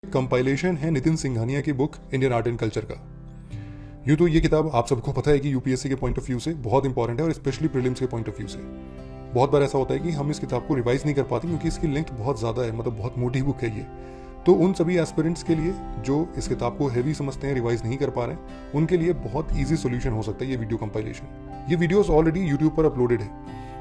Compilation है नितिन सिंघानिया की book Indian art and culture का। यूँ तो ये किताब आप सबको पता है कि यूपीएससी के पॉइंट ऑफ व्यू से बहुत इंपॉर्टेंट है और स्पेशली प्रीलिम्स के पॉइंट ऑफ व्यू से। बहुत बार ऐसा होता है कि हम इस किताब को रिवाइज नहीं कर पाते क्योंकि इसकी लेंथ बहुत ज़्यादा है, मतलब बहुत मोटी बुक है ये। तो उन सभी एस्पिरेंट्स के लिए जो इस किताब को हैवी समझते हैं, रिवाइज नहीं कर पा रहे हैं, उनके लिए बहुत ईजी सोल्यूशन हो सकता है ये वीडियो कंपाइलेशन। ये वीडियोस ऑलरेडी यूट्यूब पर अपलोडेड है,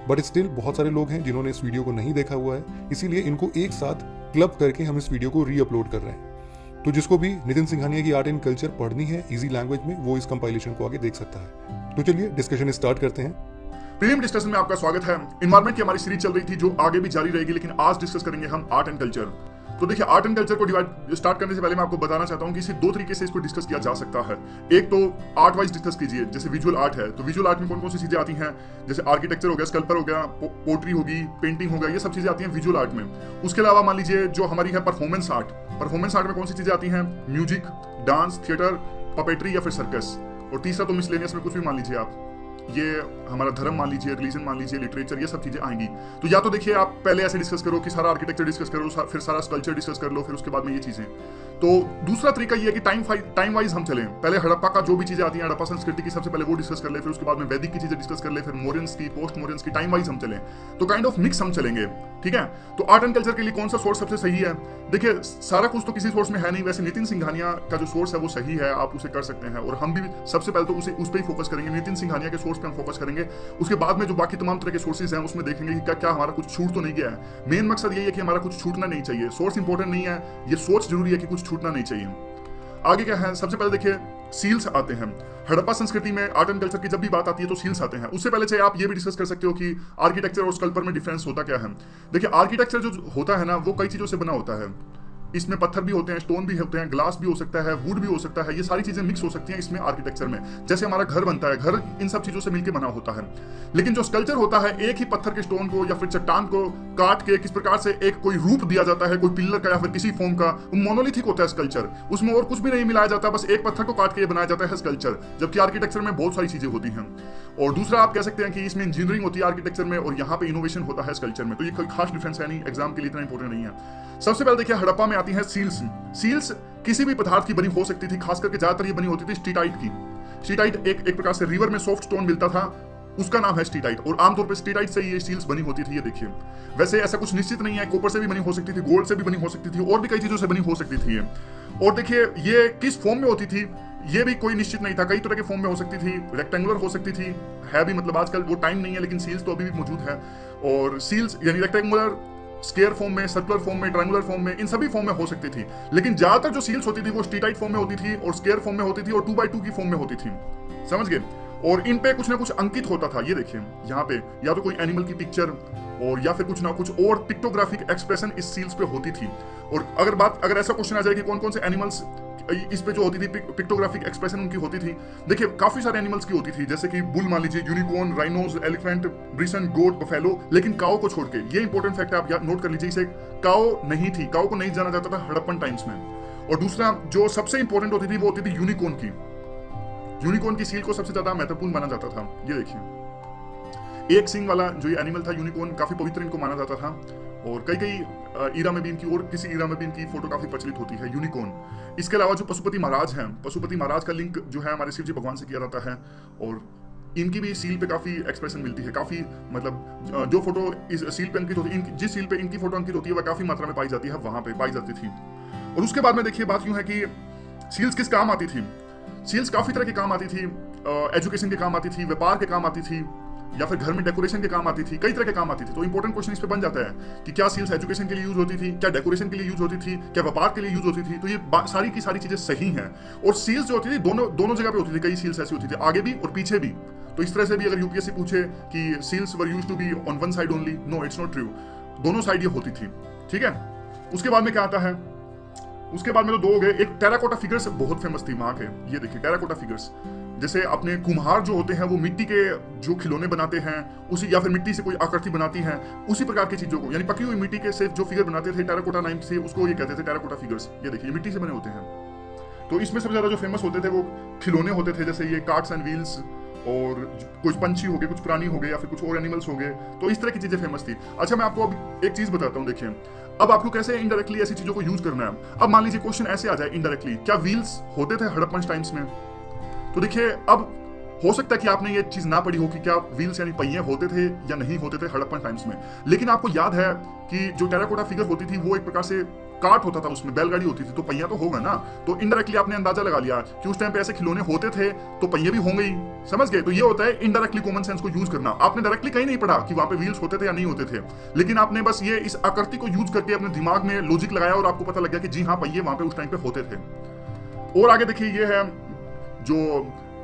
बट स्टिल बहुत सारे लोग हैं जिन्होंने इस वीडियो को नहीं देखा हुआ है, इसीलिए इनको एक साथ क्लब करके हम इस वीडियो को री अपलोड कर रहे हैं। तो जिसको भी नितिन सिंघानिया की आर्ट एंड कल्चर पढ़नी है इजी लैंग्वेज में, वो इस कंपाइलेशन को आगे देख सकता है। तो चलिए डिस्कशन स्टार्ट करते हैं। प्रीलिम डिस्कशन में आपका स्वागत है। एनवायरमेंट की हमारी सीरीज चल रही थी जो आगे भी जारी रहेगी, लेकिन आज डिस्कस करेंगे हम आर्ट एंड कल्चर। तो देखिए, आर्ट एंड कल्चर को डिवाइड स्टार्ट करने से पहले मैं आपको बताना चाहता हूं कि इसे दो तरीके से इसको डिस्कस किया जा सकता है। एक तो आर्ट वाइज डिस्कस कीजिए, जैसे विजुअल आर्ट है तो विजुअल आर्ट में कौन कौन सी चीजें आती हैं, जैसे आर्किटेक्चर हो गया, स्कल्पचर हो गया, पोट्री होगी, पेंटिंग होगा, ये सब चीजें आती हैं विजुअल आर्ट में। उसके अलावा मान लीजिए जो हमारी है परफॉर्मेंस आर्ट, परफॉर्मेंस आर्ट में कौन सी चीजें आती हैं, म्यूजिक, डांस, थिएटर, पपेट्री या फिर सर्कस। और तीसरा तो मिसलेनियस में कुछ भी मान लीजिए आप, ये हमारा धर्म मान लीजिए, रिलीजन मान लीजिए, लिटरेचर, ये सब चीजें आएंगी। तो या तो देखिए आप पहले ऐसे डिस्कस करो कि सारा आर्किटेक्चर डिस्कस करो, फिर सारा स्कल्पचर डिस्कस कर लो, फिर उसके बाद में ये चीजें। तो दूसरा तरीका ये है कि टाइम वाइज हम चलें। पहले हड़प्पा का जो भी चीजें आती हैं, हड़प्पा संस्कृति की सबसे पहले वो डिस्कस कर ले, फिर उसके बाद में वैदिक की चीजें डिस्कस कर ले, फिर मोरियंस की, पोस्ट मोरियंस की, टाइम वाइज हम चलें। तो काइंड ऑफ मिक्स हम चलेंगे, ठीक है। तो आर्ट एंड कल्चर के लिए कौन सा सोर्स सबसे सही है? देखिए, सारा कुछ तो किसी सोर्स में है नहीं, वैसे नितिन सिंघानिया का जो सोर्स है वो सही है, आप उसे कर सकते हैं। और हम भी सबसे पहले तो उस पर ही फोकस करेंगे, नितिन सिंघानिया के सोर्स पे हम फोकस करेंगे। उसके बाद में जो बाकी तमाम तरह के सोर्सेज हैं उसमें देखेंगे कि क्या क्या हमारा कुछ छूट तो नहीं गया है। मेन मकसद यही है कि हमारा कुछ छूटना नहीं चाहिए। सोर्स इंपॉर्टेंट नहीं है, ये सोच जरूरी है कि कुछ छूटना नहीं चाहिए। आगे क्या है, सबसे पहले देखिए सील्स आते हैं। हड़प्पा संस्कृति में आर्ट एंड कल्चर की जब भी बात आती है तो सील्स आते हैं। उससे पहले चाहे आप ये भी डिस्कस कर सकते हो कि आर्किटेक्चर और स्कल्पचर में डिफरेंस होता क्या है। देखिए, आर्किटेक्चर जो होता है ना, वो कई चीजों से बना होता है। इसमें पत्थर भी होते हैं, स्टोन भी होते हैं, ग्लास भी हो सकता है, वुड भी हो सकता है, ये सारी चीजें मिक्स हो सकती हैं इसमें आर्किटेक्चर में। जैसे हमारा घर बनता है, घर इन सब चीजों से मिलकर बना होता है। लेकिन जो स्कल्पचर होता है, एक ही पत्थर के स्टोन को या फिर चट्टान को काट के किस प्रकार से एक कोई रूप दिया जाता है, कोई पिलर का या फिर किसी फॉर्म का, मोनोलिथिक होता है स्कल्पचर। उसमें और कुछ भी नहीं मिलाया जाता, बस एक पत्थर को काट के बनाया जाता है स्कल्पचर। जबकि आर्किटेक्चर में बहुत सारी चीजें होती हैं। और दूसरा आप कह सकते हैं कि इसमें इंजीनियरिंग होती है आर्किटेक्चर में, और यहाँ पे इनोवेशन होता है स्कल्पचर में। तो ये कोई खास डिफरेंस है नहीं, एग्जाम के लिए इतना इंपॉर्टेंट नहीं है। सबसे पहले देखिए, हड़प्पा में आती है सील्स। सील्स किसी भी पदार्थ की बनी हो सकती थी, खास करके ज्यादातर ये बनी होती थी स्टीटाइट की। स्टीटाइट एक प्रकार से रिवर में सॉफ्ट स्टोन मिलता था, उसका नाम है स्टीटाइट। और आमतौर पर स्टीटाइट से ये सील्स बनी होती थी। ये देखिए, वैसे ऐसा कुछ निश्चित नहीं है, कॉपर से भी बनी हो सकती थी, गोल्ड से भी बनी हो सकती थी, और भी कई चीजों से बनी हो सकती थी ये। और देखिए, ये किस फॉर्म में होती थी ये भी कोई निश्चित नहीं था, कई तरह के फॉर्म में हो सकती थी, रेक्टेंगुलर हो सकती थी, है भी, मतलब आजकल वो टाइम नहीं है, लेकिन सील्स तो अभी भी मौजूद है। और सील्स यानी रेक्टेंगुलर, स्क्वायर फॉर्म में, सर्कुलर फॉर्म में, ट्रायंगुलर फॉर्म में, इन सभी फॉर्म में हो सकती थी। लेकिन ज्यादातर जो सील्स होती थी वो स्टीटाइट फॉर्म में होती थी, और स्क्वायर फॉर्म में होती थी, और 2x2 की फॉर्म में होती थी। समझ गए? और इन पे कुछ ना कुछ अंकित होता था। ये देखिए यहाँ पे, या तो कोई एनिमल की पिक्चर, और या फिर कुछ ना कुछ और पिक्टोग्राफिक एक्सप्रेशन इस सील्स पे होती थी। और अगर ऐसा क्वेश्चन आ जाए कि कौन कौन से एनिमल्स इस पे जो होती थी पिक्टोग्राफिक एक्सप्रेशन उनकी होती थी, देखिए काफी सारे एनिमल्स की होती थी, जैसे कि बुल मान लीजिए, यूनिकॉर्न, राइनोज, एलिफेंट, ब्रिसन, गोट, बफेलो। लेकिन काओ को छोड़ के, ये इंपॉर्टेंट फैक्ट है, आप नोट कर लीजिए इसे, काओ नहीं थी, काओ को नहीं जाना जाता था हड़प्पन टाइम्स में। और दूसरा जो सबसे इंपॉर्टेंट होती थी वो होती थी यूनिकॉर्न की। यूनिकॉर्न की सील को सबसे ज्यादा महत्वपूर्ण माना जाता था। ये देखिए, एक सिंग वाला जो ये एनिमल था यूनिकॉर्न, काफी पवित्र इनको माना जाता था। और कई ईरा में भी इनकी, और किसी ईरा में भी इनकी फोटो काफी प्रचलित होती है, यूनिकॉर्न। इसके अलावा जो पशुपति महाराज हैं, पशुपति महाराज का लिंक जो है हमारे शिव जी भगवान से किया जाता है, और इनकी भी सील पे काफी एक्सप्रेशन मिलती है। काफी मतलब जो फोटो इस सील पे अंकित होती है, जिस सील पे इनकी फोटो अंकित होती है, वह काफी मात्रा में पाई जाती है, वहां पे पाई जाती थी। और उसके बाद में देखिए, बात यूं है कि सील्स किस काम आती थी। सील्स काफी तरह के काम आती थी, एजुकेशन के काम आती थी, व्यापार के काम आती थी, या फिर घर में डेकोरेशन के काम आती थी, कई तरह के काम आती थी। तो इंपॉर्टेंट क्वेश्चन इस पे बन जाता है कि क्या सील्स एजुकेशन के लिए यूज होती थी, क्या डेकोरेशन के लिए यूज होती थी, क्या व्यापार के लिए यूज होती थी। तो ये सारी की सारी चीजें सही हैं। और सील्स जो होती थी दोनों जगह पे होती थी, कई सील्स ऐसी होती थी, आगे भी और पीछे भी। तो इस तरह से भी अगर यूपीएससी पूछे कि seals were used to be on one side only, no it's not true, दोनों साइड ये होती थी, ठीक है। उसके बाद में क्या आता है, उसके बाद में तो दो हो गए। एक टेराकोटा फिगर्स बहुत फेमस थी वहां के, ये देखिए टेराकोटा फिगर्स। जैसे अपने कुम्हार जो होते हैं वो मिट्टी के जो खिलौने बनाते हैं उसी, या फिर मिट्टी से कोई आकृति बनाती हैं, उसी प्रकार की चीजों को, यानी पकी हुई मिट्टी के से जो फिगर बनाते थे, टेराकोटा नाम से उसको ये कहते थे टेराकोटा फिगर्स। ये देखिए, मिट्टी से बने होते हैं। तो इसमें सबसे ज्यादा जो फेमस होते थे वो खिलौने होते थे, जैसे ये कार्ट्स एंड व्हील्स, और कुछ पंछी हो गए, कुछ प्राणी हो गए, या फिर कुछ और एनिमल्स हो गए। तो इस तरह की चीजें फेमस थी। अच्छा, मैं आपको अब एक चीज बताता हूँ। देखिए, अब आपको कैसे इनडायरेक्टली ऐसी चीजों को यूज करना है। अब मान लीजिए क्वेश्चन ऐसे आ जाए इनडायरेक्टली, क्या व्हील्स होते थे हड़प्पन टाइम्स में? तो देखिए, अब हो सकता है कि आपने ये चीज ना पढ़ी हो कि क्या व्हील्स यानी पहिए होते थे या नहीं होते थे हड़प्पन टाइम्स में, लेकिन आपको याद है कि जो टेराकोटा फिगर होती थी वो एक प्रकार से कार्ट होता था, उसमें बैलगाड़ी होती थी, तो पहिया तो होगा ना। तो इनडायरेक्टली आपने अंदाजा लगा लिया कि उस टाइम पे ऐसे खिलौने होते थे तो पहिए भी होंगे ही, समझ गए? तो ये होता है इनडायरेक्टली कॉमन सेंस को यूज करना। आपने डायरेक्टली कहीं नहीं पढ़ा कि वहां पे व्हील्स होते थे या नहीं होते थे, लेकिन आपने बस ये इस आकृति को यूज करके अपने दिमाग में लॉजिक लगाया और आपको पता लग गया कि जी हाँ, पहिए वहां पे उस टाइम पे होते थे। और आगे देखिए, ये है जो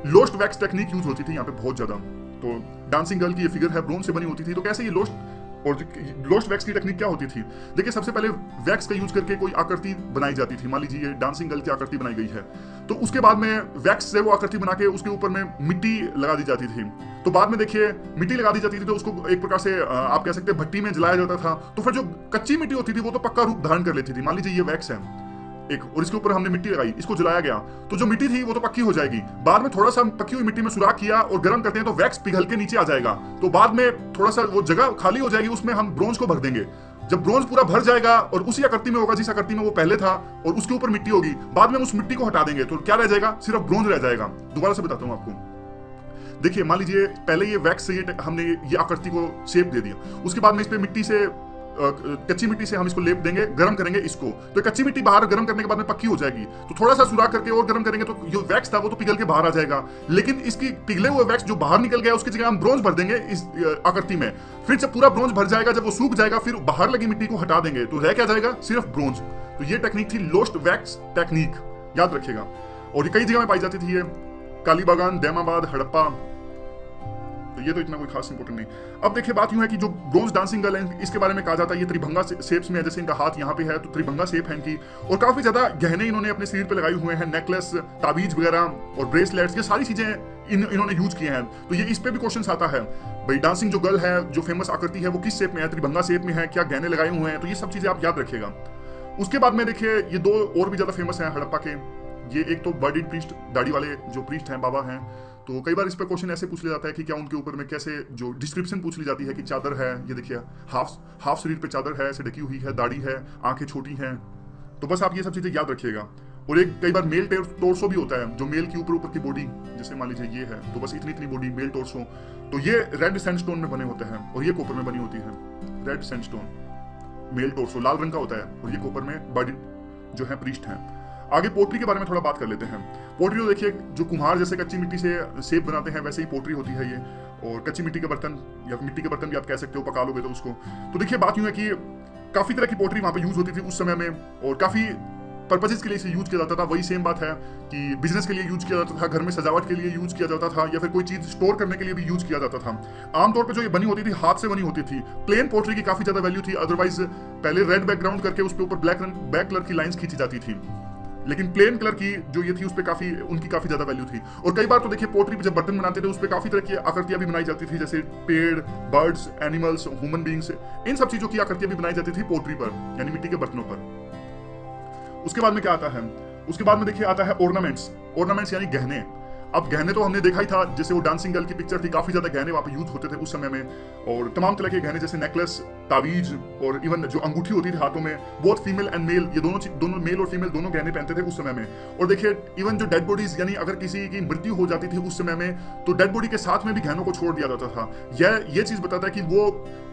लोस्ट वैक्स टेक्निक यूज होती थी यहाँ पे बहुत ज्यादा। तो डांसिंग गर्ल की ये फिगर है, ब्रोंज से बनी होती थी। तो कैसे ये लोस्ट वैक्स की टेक्निक क्या होती थी? देखिए, सबसे पहले वैक्स का यूज करके कोई आकृति बनाई जाती थी। मान लीजिए ये डांसिंग गर्ल की आकृति बनाई गई है, तो उसके बाद में वैक्स से वो आकृति बना के उसके ऊपर में मिट्टी लगा दी जाती थी। तो बाद में देखिए, मिट्टी लगा दी जाती थी तो उसको एक प्रकार से आप कह सकते हैं भट्टी में जलाया जाता था। तो फिर जो कच्ची मिट्टी होती थी वो तो पक्का रूप धारण कर लेती थी। मान लीजिए ये वैक्स है एक, और इसके ऊपर हमने मिट्टी लगाई, इसको जलाया गया, तो जो मिट्टी थी वो तो पक्की हो जाएगी। बाद में थोड़ा सा पक्की हुई मिट्टी में सुराख किया और गर्म करते हैं तो वैक्स पिघल के नीचे आ जाएगा। तो बाद में थोड़ा सा वो जगह खाली हो जाएगी, उसमें हम ब्रोंज को भर देंगे। जब ब्रोंज पूरा भर जाएगा और उसी आकृति में होगा जिस आकृति में वो पहले था, और उसके ऊपर मिट्टी होगी, बाद में हम उस मिट्टी को हटा देंगे तो क्या रह जाएगा? सिर्फ ब्रोंज रह जाएगा। दोबारा से बताता हूँ आपको। देखिए, मान लीजिए पहले ये वैक्स से हमने ये आकृति को शेप दे दिया, उसके बाद में इस पे मिट्टी से कच्ची मिट्टी से हम इसको लेप देंगे, गर्म करेंगे इसको, तो कच्ची मिट्टी बाहर गर्म करने के बाद में पक्की हो जाएगी। तो थोड़ा सा सुराख करके और गर्म करेंगे तो जो वैक्स था वो तो पिघल के बाहर आ जाएगा, लेकिन इसकी पिघले हुए वैक्स जो बाहर निकल गया उसकी जगह हम ब्रोंज भर देंगे इस आकृति में। फिर जब पूरा ब्रोंज भर जाएगा, जब वो सूख जाएगा, फिर बाहर लगी मिट्टी को हटा देंगे तो रह क्या जाएगा? सिर्फ ब्रोंज। तो ये टेक्निक थी लोस्ट वैक्स टेक्निक, याद रखिएगा। और ये कई जगह में पाई जाती थी, ये कालीबागान, दैमाबाद, हड़प्पा। तो ये तो इतना कोई खास इंपॉर्टेंट नहीं। अब देखिए, बात यूं है कि जो ब्रोंज डांसिंग गर्ल है, इसके बारे में कहा जाता है ये त्रिभंगा शेप्स में है। जैसे इनका हाथ यहाँ पे है तो त्रिभंगा शेप है इनकी, और काफी ज्यादा गहने इन्होंने अपने शरीर पे लगाए हुए हैं, नेकलेस, ताबीज वगैरह और ब्रेसलेट्स, ये सारी चीजें इन्होंने यूज किए हैं। तो ये इस पे भी क्वेश्चन आता है, भाई डांसिंग जो गर्ल है, जो फेमस आकृति है, वो किस शेप में है? त्रिभंगा शेप में है, क्या गहने लगाए हुए हैं? तो ये सब चीजें आप याद रखिएगा। उसके बाद में देखिए, ये दो और भी ज्यादा फेमस है हड़प्पा के। ये एक तो बर्डेड प्रीस्ट, दाढ़ी वाले जो प्रीस्ट हैं, बाबा हैं। तो कई बार इस पर क्वेश्चन ऐसे पूछ लिया जाता है कि क्या उनके ऊपर में कैसे जो डिस्क्रिप्शन पूछ ली जाती है कि चादर है, ये देखिए हाफ शरीर पे चादर है, ऐसे ढकी हुई है, दाढ़ी है, आंखें छोटी हैं। तो बस आप ये सब चीजें याद रखिएगा। और एक कई बार मेल टोर्सो भी होता है, जो मेल की ऊपर की बॉडी, जैसे मान लीजिए ये है, तो बस इतनी बॉडी मेल टोर्सो। तो ये रेड सैंडस्टोन में बने होते हैं और ये कॉपर में बनी होती है। रेड सैंडस्टोन, मेल टोर्सो लाल रंग का होता है और ये कॉपर में बॉडी जो है प्रीस्ट है। आगे पोट्री के बारे में थोड़ा बात कर लेते हैं। पोट्री तो देखिए, जो कुम्हार जैसे कच्ची मिट्टी से शेप बनाते हैं वैसे ही पोट्री होती है ये, और कच्ची मिट्टी के बर्तन या मिट्टी के बर्तन भी आप कह सकते हो, पका लोगे तो उसको। तो देखिए, बात यूं है कि काफी तरह की पोट्री वहां पे यूज होती थी उस समय में, और काफी पर्पजेस के लिए इसे यूज किया जाता था। वही सेम बात है कि बिजनेस के लिए यूज किया जाता था, घर में सजावट के लिए यूज किया जाता था, या फिर कोई चीज स्टोर करने के लिए भी यूज किया जाता था। आमतौर पर जो ये बनी होती थी, हाथ से बनी होती थी। प्लेन पोट्री की काफी ज्यादा वैल्यू थी, अदरवाइज पहले रेड बैकग्राउंड करके उसके ऊपर ब्लैक कलर की लाइंस खींची जाती थी, लेकिन प्लेन कलर की जो ये थी उस पर उनकी काफी ज्यादा वैल्यू थी। और कई बार तो देखिए, पोट्री पे जब बर्तन बनाते थे उस पर काफी तरह की आकृतियां भी बनाई जाती थी, जैसे पेड़, बर्ड्स, एनिमल्स, ह्यूमन बीइंग्स, इन सब चीजों की आकृतियां भी बनाई जाती थी पोट्री पर, यानी मिट्टी के बर्तनों पर। उसके बाद में क्या आता है? उसके बाद में देखिए आता है ऑर्नामेंट्स यानी गहने। अब गहने तो हमने देखा ही था, जैसे वो डांसिंग गर्ल की पिक्चर थी, काफी ज्यादा गहने वहां पे यूज होते थे उस समय में, और तमाम तरह के गहने जैसे नेकलेस, तावीज, और इवन जो अंगूठी होती थी हाथों में, बोथ फीमेल एंड मेल, ये दोनों मेल और फीमेल दोनों गहने पहनते थे उस समय में। और देखिए, इवन जो डेड बॉडीज, यानी अगर किसी की मृत्यु हो जाती थी उस समय में, तो डेड बॉडी के साथ में भी गहनों को छोड़ दिया जाता था। ये चीज बताता है कि वो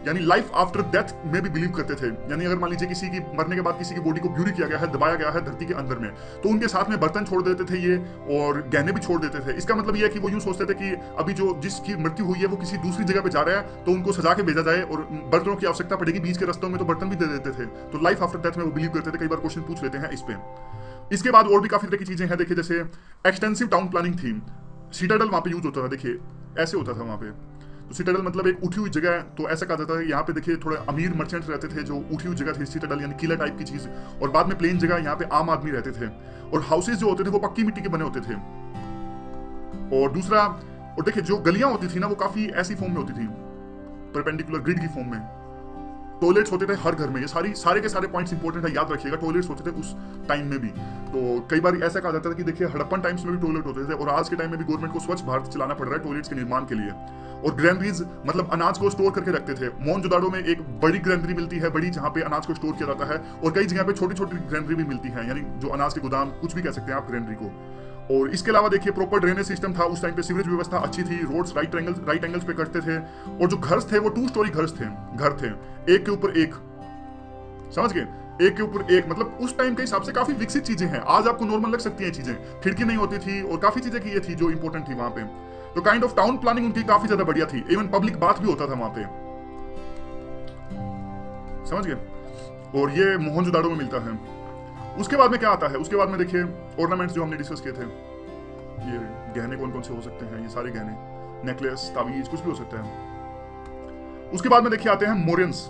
यानी लाइफ आफ्टर डेथ में भी बिलीव करते थे। यानी अगर मान लीजिए किसी की मरने के बाद किसी की बॉडी को ब्यूरी किया गया है, दबाया गया है धरती के अंदर में, तो उनके साथ में बर्तन छोड़ देते थे ये, और गहने भी छोड़ देते थे। इसका मतलब ये है कि वो यूं सोचते थे कि अभी जो जिसकी मृत्यु हुई है वो किसी दूसरी जगह पे जा रहा है, तो उनको सजा के भेजा जाए, और बर्तनों की आवश्यकता पड़ेगी बीच के रास्तों में तो बर्तन भी दे देते थे। तो लाइफ आफ्टर डेथ में वो बिलीव करते थे। कई बार क्वेश्चन पूछ लेते हैं इस पे। इसके बाद और भी काफी तरह की चीजें हैं। देखिए, जैसे एक्सटेंसिव टाउन प्लानिंग थी, सिटाडेल वहां पे यूज होता था। देखिए, ऐसे होता था वहां पे। तो सिटाडेल मतलब एक उठी हुई जगह, तो ऐसा कहा जाता है। यहाँ पे देखिए, थोड़े अमीर मर्चेंट्स रहते थे, जो उठी हुई जगह थी सिटाडेल, यानी किला टाइप की चीज। और बाद में प्लेन जगह, यहाँ पे आम आदमी रहते थे। और हाउसेज जो होते थे वो पक्की मिट्टी के बने होते थे। और दूसरा, और देखिए, जो गलियां होती थी ना, वो काफी ऐसी फॉर्म में होती थी, परपेंडिकुलर ग्रिड की फॉर्म में। टॉयलेट्स होते थे हर घर में। ये सारे के सारे पॉइंट्स इंपॉर्टेंट है, याद रखिएगा। टॉयलेट्स होते थे उस टाइम में भी। तो कई बार ऐसा कहा जाता था कि देखिए हड़प्पन टाइम्स में भी टॉयलेट होते थे और आज के टाइम में भी गवर्नमेंट को स्वच्छ भारत चलाना पड़ रहा है टॉयलेट्स के निर्माण के लिए। और ग्रैनरीज मतलब अनाज को स्टोर करके रखते थे। मोहनजोदाड़ो में एक बड़ी ग्रैनरी मिलती है, बड़ी, जहां पे अनाज को स्टोर किया जाता है, और कई जगह पे छोटी छोटी ग्रैनरी भी मिलती है, यानी जो अनाज के गोदाम, कुछ भी कह सकते हैं आप ग्रैनरी को। और इसके अलावा देखिए प्रॉपर ड्रेनेज सिस्टम था उस टाइम पे, सीवरेज व्यवस्था अच्छी थी, रोड्स राइट एंगल्स पे कटते थे, और जो घर थे वो 2 स्टोरी घर थे, एक के ऊपर एक, समझ गए, एक के ऊपर एक, मतलब उस टाइम के हिसाब से काफी विकसित चीजें हैं। आज आपको नॉर्मल लग सकती हैं चीजें, खिड़की नहीं होती थी और काफी चीजें की ये थी जो इंपॉर्टेंट थी वहां पे। तो काइंड ऑफ टाउन प्लानिंग उनकी काफी ज्यादा बढ़िया थी, इवन पब्लिक बाथ भी होता था वहां पे, समझ गए। और ये मोहनजोदाड़ो में मिलता है। उसके बाद में क्या आता है, उसके बाद में देखिए ऑर्नामेंट्स जो हमने डिस्कस किए थे, ये गहने कौन कौन से हो सकते हैं, ये सारे गहने, नेकलेस, तावीज, कुछ भी हो सकता है। उसके बाद में देखिए आते हैं मोरियंस,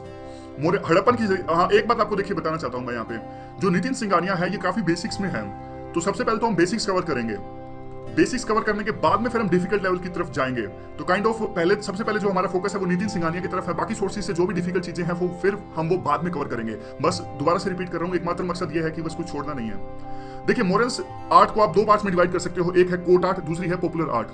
हड़प्पन की। हाँ, एक बात आपको देखिए बताना चाहता हूं मैं यहाँ पे, जो नितिन सिंघानिया है ये काफी बेसिक्स में है। तो सबसे पहले तो हम बेसिक्स कवर करेंगे, बेसिक्स कवर करने के बाद में फिर हम डिफिकल्ट लेवल की तरफ जाएंगे। तो काइंड ऑफ पहले, सबसे पहले जो हमारा फोकस है वो नितिन सिंघानिया की तरफ है, बाकी सोर्सेज से जो भी डिफिकल्ट चीजें हैं वो फिर हम वो बाद में कवर करेंगे। बस दोबारा से रिपीट कर रहा हूँ, एकमात्र मकसद ये है कि बस कुछ छोड़ना नहीं है। देखिए मोरियंस आर्ट को आप 2 पार्ट्स में डिवाइड कर सकते हो, एक है कोर्ट आर्ट, दूसरी है पॉपुलर आर्ट।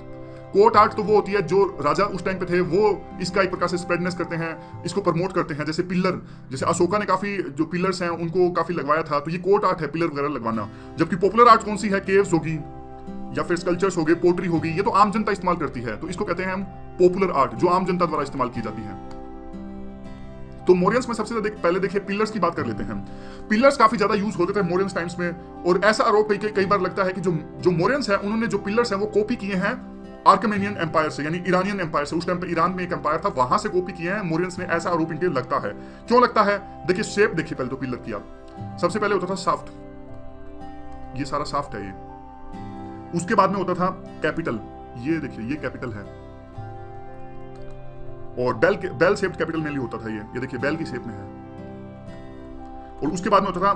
कोर्ट आर्ट तो वो होती है जो राजा उस टाइम पे थे वो इसका एक प्रकार से स्प्रेडनेस करते हैं, इसको प्रमोट करते हैं, जैसे पिलर, जैसे अशोका ने काफी जो पिलर्स हैं उनको काफी लगवाया था, तो ये कोर्ट आर्ट है, पिलर वगैरह लगवाना। जबकि पॉपुलर आर्ट कौन सी है, केव्स होगी या फिर स्कल्पचर्स हो गए, पोट्री होगी, ये तो आम जनता इस्तेमाल करती है, तो इसको कहते हैं हम पॉपुलर आर्ट, जो आम जनता द्वारा इस्तेमाल की जाती है। तो मोरियंस में सबसे पहले देखिए पिलर्स की बात कर लेते हैं। पिलर्स काफी ज्यादा यूज होते थे मोरियंस टाइम्स में, और ऐसा आरोप कई बार लगता है कि जो मोरियंस है उन्होंने जो पिलर्स हैं वो कॉपी किए हैं आर्कमेनियन एम्पायर से, यानी ईरानियन एम्पायर से। उस टाइम पे ईरान में एक एम्पायर था, वहां से कॉपी किए हैं मोरियंस ने, ऐसा आरोप इनके लगता है। क्यों लगता है, देखिए शेप देखिए पहले तो पिलर की आप, सबसे पहले होता था साफ्ट, ये सारा साफ्ट है ये। उसके बाद में होता था कैपिटल, ये देखिए ये कैपिटल है, और बेल शेप्ड कैपिटल मेनली होता था ये देखिए बेल की शेप में है। और उसके बाद में होता था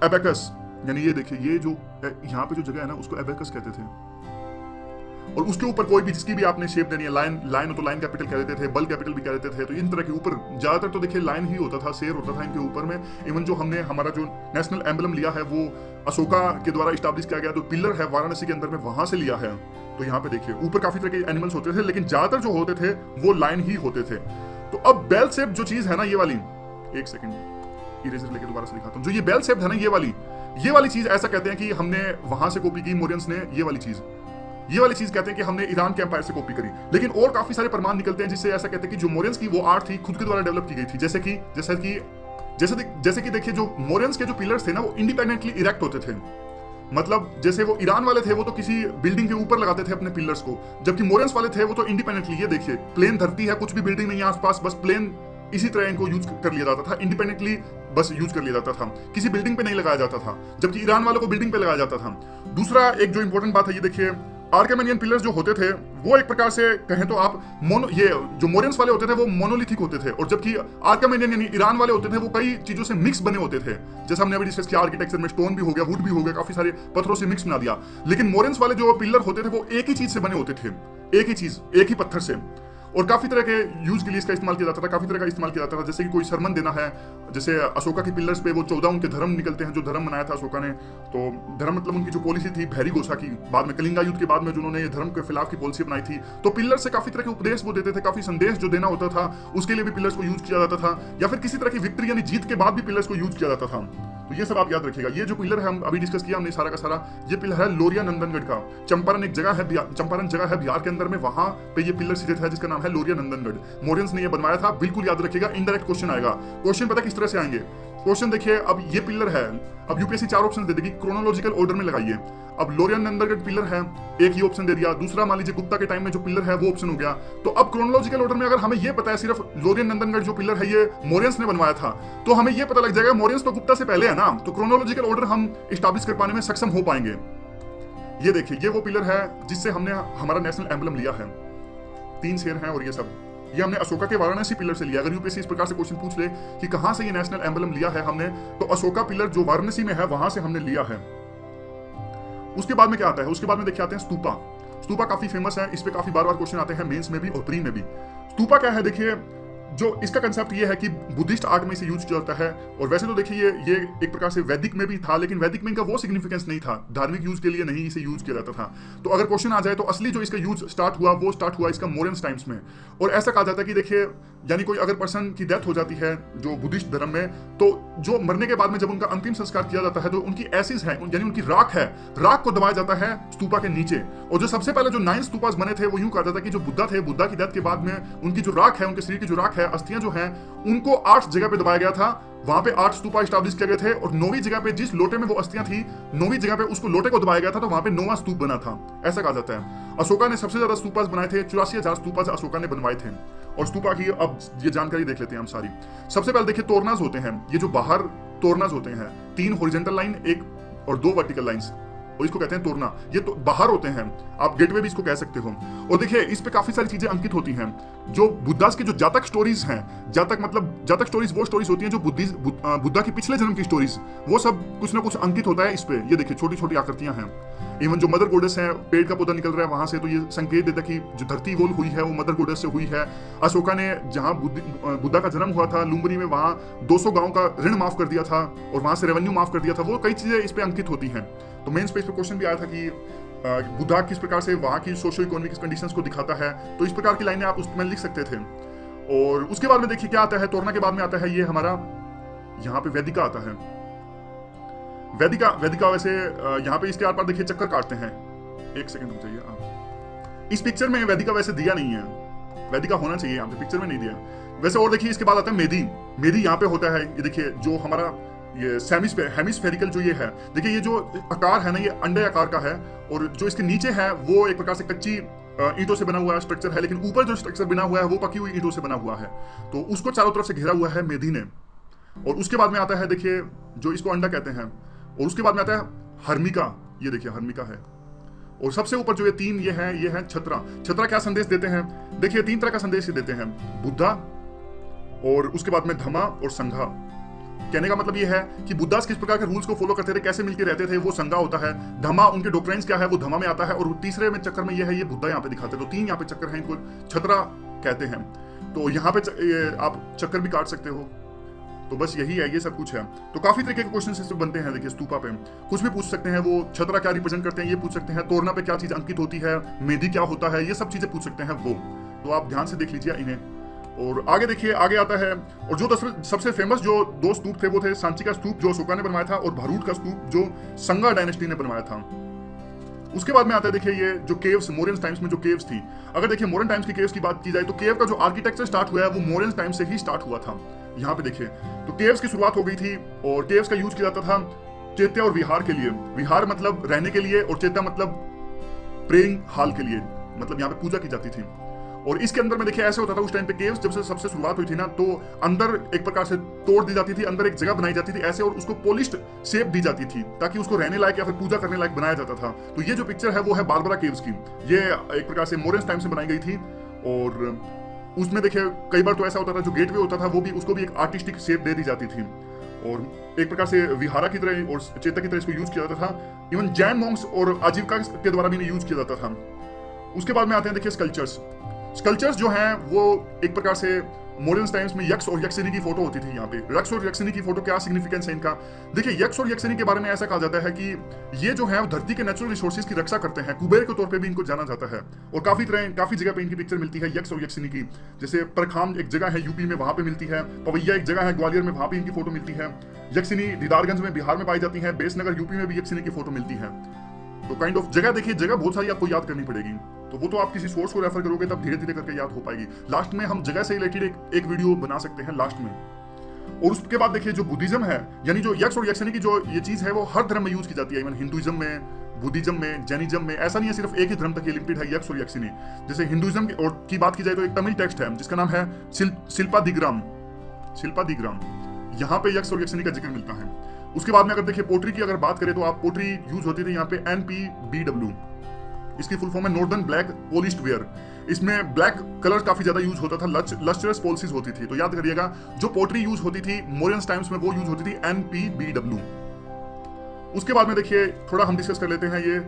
एबेकस, यानी ये देखिए ये जो यहां पे जो जगह है ना उसको एबेकस कहते थे। और उसके ऊपर कोई भी जिसकी भी आपने शेप देनी है, लाइन हो तो लाइन कैपिटल कह देते थे, बल कैपिटल भी कह देते थे। तो इन तरह के ऊपर ज्यादातर तो देखिए लाइन ही होता था, शेर होता था इनके ऊपर में। इवन जो हमने हमारा जो नेशनल एम्बलम लिया है वो अशोका के द्वारा इस्टेब्लिश किया गया, तो पिलर है वाराणसी के अंदर में, वहां से लिया है। तो यहाँ पे देखिए ऊपर काफी तरह के एनिमल्स होते थे, लेकिन ज्यादातर जो होते थे वो लाइन ही होते थे। तो अब बेल शेप जो चीज है ना, ये वाली, एक सेकंड इरेजर लेके दोबारा से दिखाता हूं, जो ये बेल शेप है ना, ये वाली चीज ऐसा कहते हैं कि हमने वहां से कॉपी की मोरियंस ने, ये वाली चीज कहते हैं कि हमने ईरान के एम्पायर से कॉपी करी। लेकिन और काफी सारे प्रमाण निकलते हैं जिससे ऐसा कहते हैं कि जो मोरियंस की वो आर्ट थी खुद के द्वारा डेवलप की गई थी। जैसे कि देखिए जो मोरियंस के जो पिलर्स थे ना वो इंडिपेंडेंटली इरेक्ट होते थे, मतलब जैसे वो ईरान वाले थे वो तो किसी बिल्डिंग के ऊपर लगाते थे अपने पिलर्स को, जबकि मोरियंस वाले थे वो तो इंडिपेंडेंटली, ये देखिए प्लेन धरती है, कुछ भी बिल्डिंग नहीं है आसपास, बस प्लेन, इसी तरह इनको यूज कर लिया जाता था, इंडिपेंडेंटली बस यूज कर लिया जाता था, किसी बिल्डिंग पे नहीं लगाया जाता था, जबकि ईरान वालों को बिल्डिंग पे लगाया जाता था। दूसरा एक जो इंपॉर्टेंट बात है, ये देखिए आर्केमेनियन पिलर्स जो होते थे वो एक प्रकार से कहें तो आप ये जो मोरियंस वाले होते थे वो मोनोलिथिक होते थे, और जबकि आर्केमेनियन यानी ईरान वाले होते थे वो कई चीजों से मिक्स बने होते थे। जैसे हमने अभी डिस्कस किया आर्किटेक्चर में, स्टोन भी हो गया, वुड भी हो गया, काफी सारे पत्थरों से मिक्स बना दिया। लेकिन मोरियंस वाले जो पिलर होते थे वो एक ही चीज से बने होते थे, एक ही चीज, एक ही पत्थर से, और काफी तरह के यूज के लिए इसका इस्तेमाल किया जाता था, काफी तरह का इस्तेमाल किया जाता था। जैसे कि कोई सरमन देना है, जैसे अशोका के पिलर्स पे वो 14 उनके धर्म निकलते हैं, जो धर्म बनाया था अशोका ने। तो धर्म मतलब उनकी जो पॉलिसी थी भैरी गोसा की, बाद में कलिंगा युद्ध के बाद में जो उन्होंने धर्म के खिलाफ की पॉलिसी बनाई थी, तो पिलर से काफी तरह के उपदेश वो देते थे, काफी संदेश जो देना होता था उसके लिए भी पिलर्स को यूज किया जाता था, या फिर किसी तरह की विक्ट्री यानी जीत के बाद भी पिलर्स को यूज किया जाता था। तो ये सब आप याद रखिएगा। ये जो पिलर है हम अभी डिस्कस किया हमने सारा का सारा, ये पिलर है लोरिया नंदनगढ़ का। चंपारण एक जगह है, चंपारण जगह है बिहार के अंदर में, वहां पे ये पिलर स्थित है जिसका नाम है लोरिया नंदनगढ़। मोरियंस ने ये बनवाया था, बिल्कुल याद रखिएगा। इनडायरेक्ट क्वेश्चन आएगा, क्वेश्चन पता किस तरह से आएंगे। क्वेश्चन देखिए, अब ये पिलर है, अब यूपीएससी 4 ऑप्शन दे देगी, क्रोनोलॉजिकल ऑर्डर में लगाइए। अब लोरिया नंदनगढ़ पिलर है, एक ही ऑप्शन दे दिया। दूसरा मान लीजिए गुप्ता के टाइम में जो पिलर है वो ऑप्शन हो गया। तो अब क्रोनोलॉजिकल ऑर्डर में अगर हमें ये पता है सिर्फ लोरिया नंदनगढ़ जो पिलर है ये मोरियंस ने बनवाया था, तो हमें ये पता लग जाएगा मोरियंस तो गुप्ता से पहले है ना, तो क्रोनोलॉजिकल ऑर्डर हम स्टैब्लिश कर पाने में सक्षम हो पाएंगे। ये देखिए, ये वो पिलर है जिससे हमने हमारा नेशनल एम्बलम लिया है, 3 शेर हैं और ये सब, ये हमने अशोका के वाराणसी पिलर से लिया। अगर यूपीएससी इस प्रकार से क्वेश्चन पूछ ले कि कहां से ये नेशनल एम्बलम लिया है हमने, तो अशोका पिलर जो वाराणसी में है वहां से हमने लिया है। उसके बाद में क्या आता है, उसके बाद में देखिए आते हैं स्तूपा। स्तूपा काफी फेमस है, इस पे काफी बार क्वेश्चन आते हैं मेंस में भी और प्री में भी। स्तूपा क्या है देखिए, जो इसका कंसेप्ट ये है कि बुद्धिस्ट आर्ट में इसे यूज किया जाता है। और वैसे तो देखिए ये एक प्रकार से वैदिक में भी था, लेकिन वैदिक में इनका वो सिग्निफिकेंस नहीं था, धार्मिक यूज के लिए नहीं इसे यूज किया जाता था। तो अगर क्वेश्चन आ जाए तो असली जो इसका यूज स्टार्ट हुआ वो स्टार्ट हुआ इसका मोरेन्स टाइम्स में। और ऐसा कहा जाता है कि देखिए यानी कोई अगर पर्सन की डेथ हो जाती है जो बुद्धिस्ट धर्म में, तो जो मरने के बाद में जब उनका अंतिम संस्कार किया जाता है तो उनकी एसिस है यानी उनकी राख है, राख को दबाया जाता है स्तूपा के नीचे। और जो सबसे पहले जो 9 स्तूपास बने थे वो यूं कहा जाता है कि जो बुद्धा थे, बुद्धा की डेथ के बाद में उनकी जो राख है, उनके शरीर की जो राख है, अस्थियां जो हैं, उनको 8 जगह पे दबाया गया था। वहां पे 8 स्तूपा स्टैब्लिश किए गए थे और 9वीं जगह पे जिस लोटे में वो अस्थियां थी, 9वीं जगह पे उसको लोटे को दबाया गया था, तो वहां पे 9वां स्तूप बना था, ऐसा कहा जाता है। अशोका ने सबसे ज्यादा स्तूपास बनाए थे, 84,000 स्तूपास अशोका ने बनवाए थे। और स्तूपा की अब ये जानकारी देख लेते हैं हम सारी। सबसे पहले देखिए तोरनास होते हैं, ये जो बाहर तोरनास होते हैं, 3 हॉरिजॉन्टल लाइन एक और 2 वर्टिकल लाइंस, और इसको कहते हैं तोरना। ये तो बाहर होते हैं, आप गेटवे भी इसको कह सकते हो। और देखिए इस पे काफी सारी चीजें अंकित होती हैं। जो बुद्धास की जो जातक स्टोरीज हैं, जातक स्टोरीज वो स्टोरीज होती हैं जो बुद्धा की पिछले जन्म की स्टोरीज, वो सब कुछ ना कुछ अंकित होता है इस पे। ये देखिए छोटी छोटी आकृतियां हैं। इवन जो मदर गोडेस है, पेड़ का पौधा निकल रहा है वहां से, तो ये संकेत देता है कि जो धरती गोल हुई है वो मदर गोडेस से हुई है। अशोका ने जहां बुद्धा का जन्म हुआ था लुम्बिनी में, वहां 200 गांव का ऋण माफ कर दिया था और वहां से रेवेन्यू माफ कर दिया था। वो कई चीजें इस पे अंकित होती हैं। तो मेन स्पेस पे क्वेश्चन भी आया था कि बुद्धा किस प्रकार से वहां की सोशो इकोनॉमिक कंडीशंस को दिखाता है, तो इस प्रकार की लाइनें आप उसमें लिख सकते थे। और उसके बाद में देखिए क्या आता है, तोरना के बाद में आता है ये हमारा यहाँ पे वेदिका आता है। वेदिका वैसे यहाँ पे इसके आर पार देखिए चक्कर काटते हैं। एक सेकंड रुक जाइए। इस पिक्चर में वेदिका वैसे दिया नहीं है, वेदिका होना चाहिए, यहाँ पे पिक्चर में नहीं दिया वैसे। और देखिए इसके बाद आता है मेदी यहाँ पे होता है। ये देखिए जो हमारा ये हेमिस्फेरिकल जो ये है, देखिए ये जो आकार है ना, ये अंडे आकार का है। और जो इसके नीचे है वो एक प्रकार से कच्ची ईंटों से बना हुआ स्ट्रक्चर है, लेकिन ऊपर जो स्ट्रक्चर बना हुआ है वो पकी हुई ईंटों से बना हुआ है। तो उसको चारों तरफ से घेरा हुआ है मेदी ने। और उसके बाद में आता है देखिए जो इसको अंडा कहते हैं। और उसके बाद में आता है हर्मिका, ये देखिए हर्मिका है। और सबसे ऊपर जो ये 3 ये है छत्रा। छत्रा क्या संदेश देते हैं, देखिए 3 तरह का संदेश देते हैं, बुद्धा और उसके बाद में धम्मा और संघा। कहने का मतलब ये है कि बुद्धास किस प्रकार के रूल्स को फॉलो करते थे, कैसे मिलकर रहते थे, वो संघा होता है। धम्मा उनके डॉक्ट्राइन्स क्या है, वो धम्मा में आता है। और तीसरे में चक्कर में ये है, ये बुद्धा यहाँ पे दिखाते हैं। तो 3 यहाँ पे चक्कर हैं, इनको छत्रा कहते हैं। तो यहाँ पे आप चक्कर भी काट सकते हो। तो बस यही है, ये सब कुछ है। तो काफी तरीके के क्वेश्चन इससे बनते हैं। देखिए स्तूपा पे कुछ भी पूछ सकते हैं, वो छतरा क्या रिप्रेजेंट करते हैं ये पूछ सकते हैं, तोरना पे क्या चीज अंकित होती है, मेदी क्या होता है, ये सब चीजें पूछ सकते हैं वो। तो आप ध्यान से देख लीजिए इन्हें। और आगे देखिए, आगे आता है। और जो सबसे फेमस जो 2 स्तूप थे वो थे सांची का स्तूप जो अशोका ने बनवाया था, और भारूट का स्तूप जो संगा डायनेस्टी ने बनवाया था। उसके बाद में आता है देखिए ये जो केव्स, मोरियन टाइम्स में जो केव्स थी। अगर देखिए मोरियन टाइम्स की केव्स की बात की जाए तो केव का जो आर्किटेक्चर स्टार्ट हुआ है वो मोरियन टाइम से ही स्टार्ट हुआ था। यहाँ पे देखिए तो केव्स की शुरुआत हो गई थी, और केव्स का यूज किया जाता था चैत्य और विहार के लिए। विहार मतलब रहने के लिए, और चैत्य मतलब प्रेइंग हॉल के लिए, मतलब यहाँ पे पूजा की जाती थी। और इसके अंदर में देखिए ऐसे होता था उस टाइम पे, केव्स जब से सबसे शुरुआत हुई थी ना, तो अंदर एक प्रकार से तोड़ दी जाती थी, अंदर एक जगह बनाई जाती थी ऐसे, और उसको पॉलिश्ड शेप दी जाती थी ताकि उसको रहने लायक या फिर पूजा करने लायक बनाया जाता था। तो ये जो पिक्चर है वो है बारबरा केव्स की। ये एक प्रकार से मोरियन टाइम से बनाई गई थी। और उसमें देखिए कई बार तो ऐसा होता था जो गेटवे होता था वो भी, उसको भी एक आर्टिस्टिक शेप दे दी जाती थी, और एक प्रकार से विहारा की तरह और चेतक की तरह इसको यूज किया जाता था। इवन जैन मॉन्क्स और आजीविका के द्वारा भी यूज किया जाता था। उसके बाद में आते हैं देखिए स्कल्पचर्स जो हैं वो एक प्रकार से मोरियन टाइम्स में यक्ष और यक्षिनी की फोटो होती थी। यहाँ पे यक्ष और यक्षिनी की फोटो क्या सिग्निफिकेंस है इनका, देखिए यक्ष और यक्षिनी के बारे में ऐसा कहा जाता है कि ये जो है धरती के नेचुरल रिसोर्सेज की रक्षा करते हैं, कुबेर के तौर पे भी इनको जाना जाता है। और काफी जगह पे इनकी पिक्चर मिलती है यक्ष और यक्षिनी की। जैसे परखाम एक जगह है यूपी में, वहां पे मिलती है। पवैया एक जगह है ग्वालियर में, वहां पे इनकी फोटो मिलती है। यक्षिनी दीदारगंज में बिहार में पाई जाती है। बेसनगर यूपी में भी यक्षिनी की फोटो मिलती है। तो काइंड ऑफ जगह देखिए, जगह बहुत सारी आपको याद करनी पड़ेगी। तो वो तो आप किसी सोर्स को रेफर करोगे तब धीरे धीरे करके याद हो पाएगी। लास्ट में हम जगह से रिलेटेड एक वीडियो बना सकते हैं लास्ट में। और उसके बाद देखिए जो बुद्धिज्म है, यानी जो यक्ष और यक्षिनी की जो ये चीज है वो हर धर्म में यूज की जाती है। इवन हिंदुइज्म में, बुद्धिज्म में, जैनिज्म में। ऐसा नहीं है सिर्फ एक ही धर्म तक ये लिमिटेड है यक्ष और यक्षिनी। जैसे हिंदुइज्म की बात की जाए तो एक तमिल टेक्स्ट है जिसका नाम है शिल्पादिग्राम। यहाँ पे यक्ष और यक्षिनी का जिक्र मिलता है। उसके बाद में अगर देखिए पोट्री की अगर बात करें तो आप पोट्री यूज होती थी यहाँ पे NPBW, इसकी फुल फॉर्म है नॉर्दर्न ब्लैक पॉलिश्ड वेयर। इसमें ब्लैक कलर काफी ज्यादा यूज होता था, लस्ट्रस पॉलिसीज होती थी। तो याद करिएगा जो पोट्री यूज होती थी मोरियन टाइम्स में वो यूज होती थी NPBW। उसके बाद में देखिए थोड़ा हम डिस्कस कर लेते हैं ये